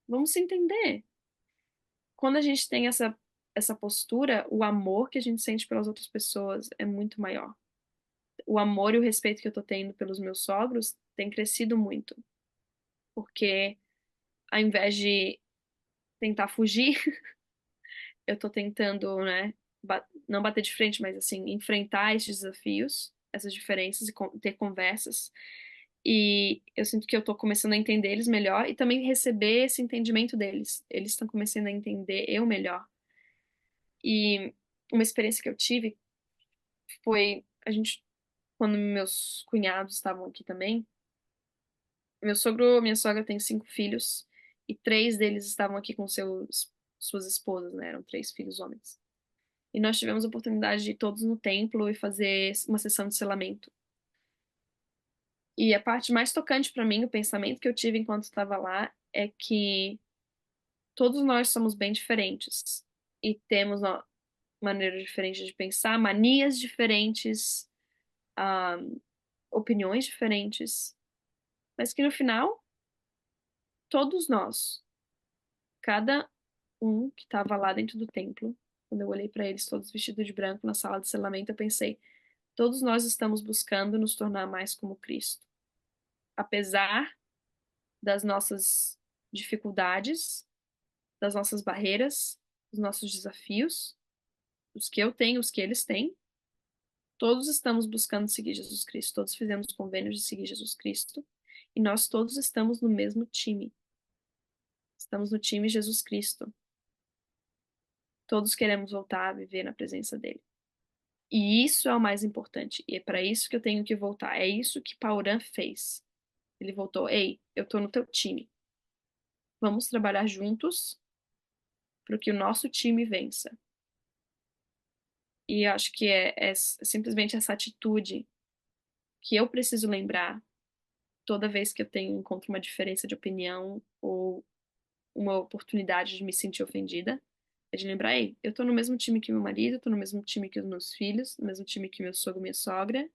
Vamos se entender. Quando a gente tem essa postura, o amor que a gente sente pelas outras pessoas é muito maior. O amor e o respeito que eu tô tendo pelos meus sogros tem crescido muito, porque ao invés de tentar fugir, eu tô tentando, né, não bater de frente, mas assim, enfrentar esses desafios, essas diferenças e ter conversas. E eu sinto que eu tô começando a entender eles melhor e também receber esse entendimento deles. Eles estão começando a entender eu melhor. E uma experiência que eu tive foi quando meus cunhados estavam aqui também. Minha sogra tem 5 filhos e 3 deles estavam aqui com suas esposas, né? Eram 3 filhos homens. E nós tivemos a oportunidade de ir todos no templo e fazer uma sessão de selamento. E a parte mais tocante para mim, o pensamento que eu tive enquanto estava lá, é que todos nós somos bem diferentes e temos uma maneira diferente de pensar, manias diferentes, ah, opiniões diferentes, mas que no final, todos nós, cada um que estava lá dentro do templo, quando eu olhei para eles todos vestidos de branco na sala de selamento, eu pensei, todos nós estamos buscando nos tornar mais como Cristo. Apesar das nossas dificuldades, das nossas barreiras, dos nossos desafios, os que eu tenho, os que eles têm, todos estamos buscando seguir Jesus Cristo, todos fizemos convênios de seguir Jesus Cristo, e nós todos estamos no mesmo time. Estamos no time Jesus Cristo. Todos queremos voltar a viver na presença dele. E isso é o mais importante. E é para isso que eu tenho que voltar. É isso que Pauran fez. Ele voltou. Ei, eu tô no teu time. Vamos trabalhar juntos para que o nosso time vença. E eu acho que é simplesmente essa atitude que eu preciso lembrar toda vez que eu encontro uma diferença de opinião ou uma oportunidade de me sentir ofendida. É de lembrar, ei, eu tô no mesmo time que meu marido, tô no mesmo time que os meus filhos, no mesmo time que meu sogro e minha sogra.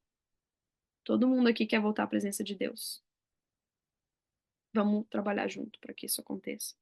Todo mundo aqui quer voltar à presença de Deus. Vamos trabalhar junto para que isso aconteça.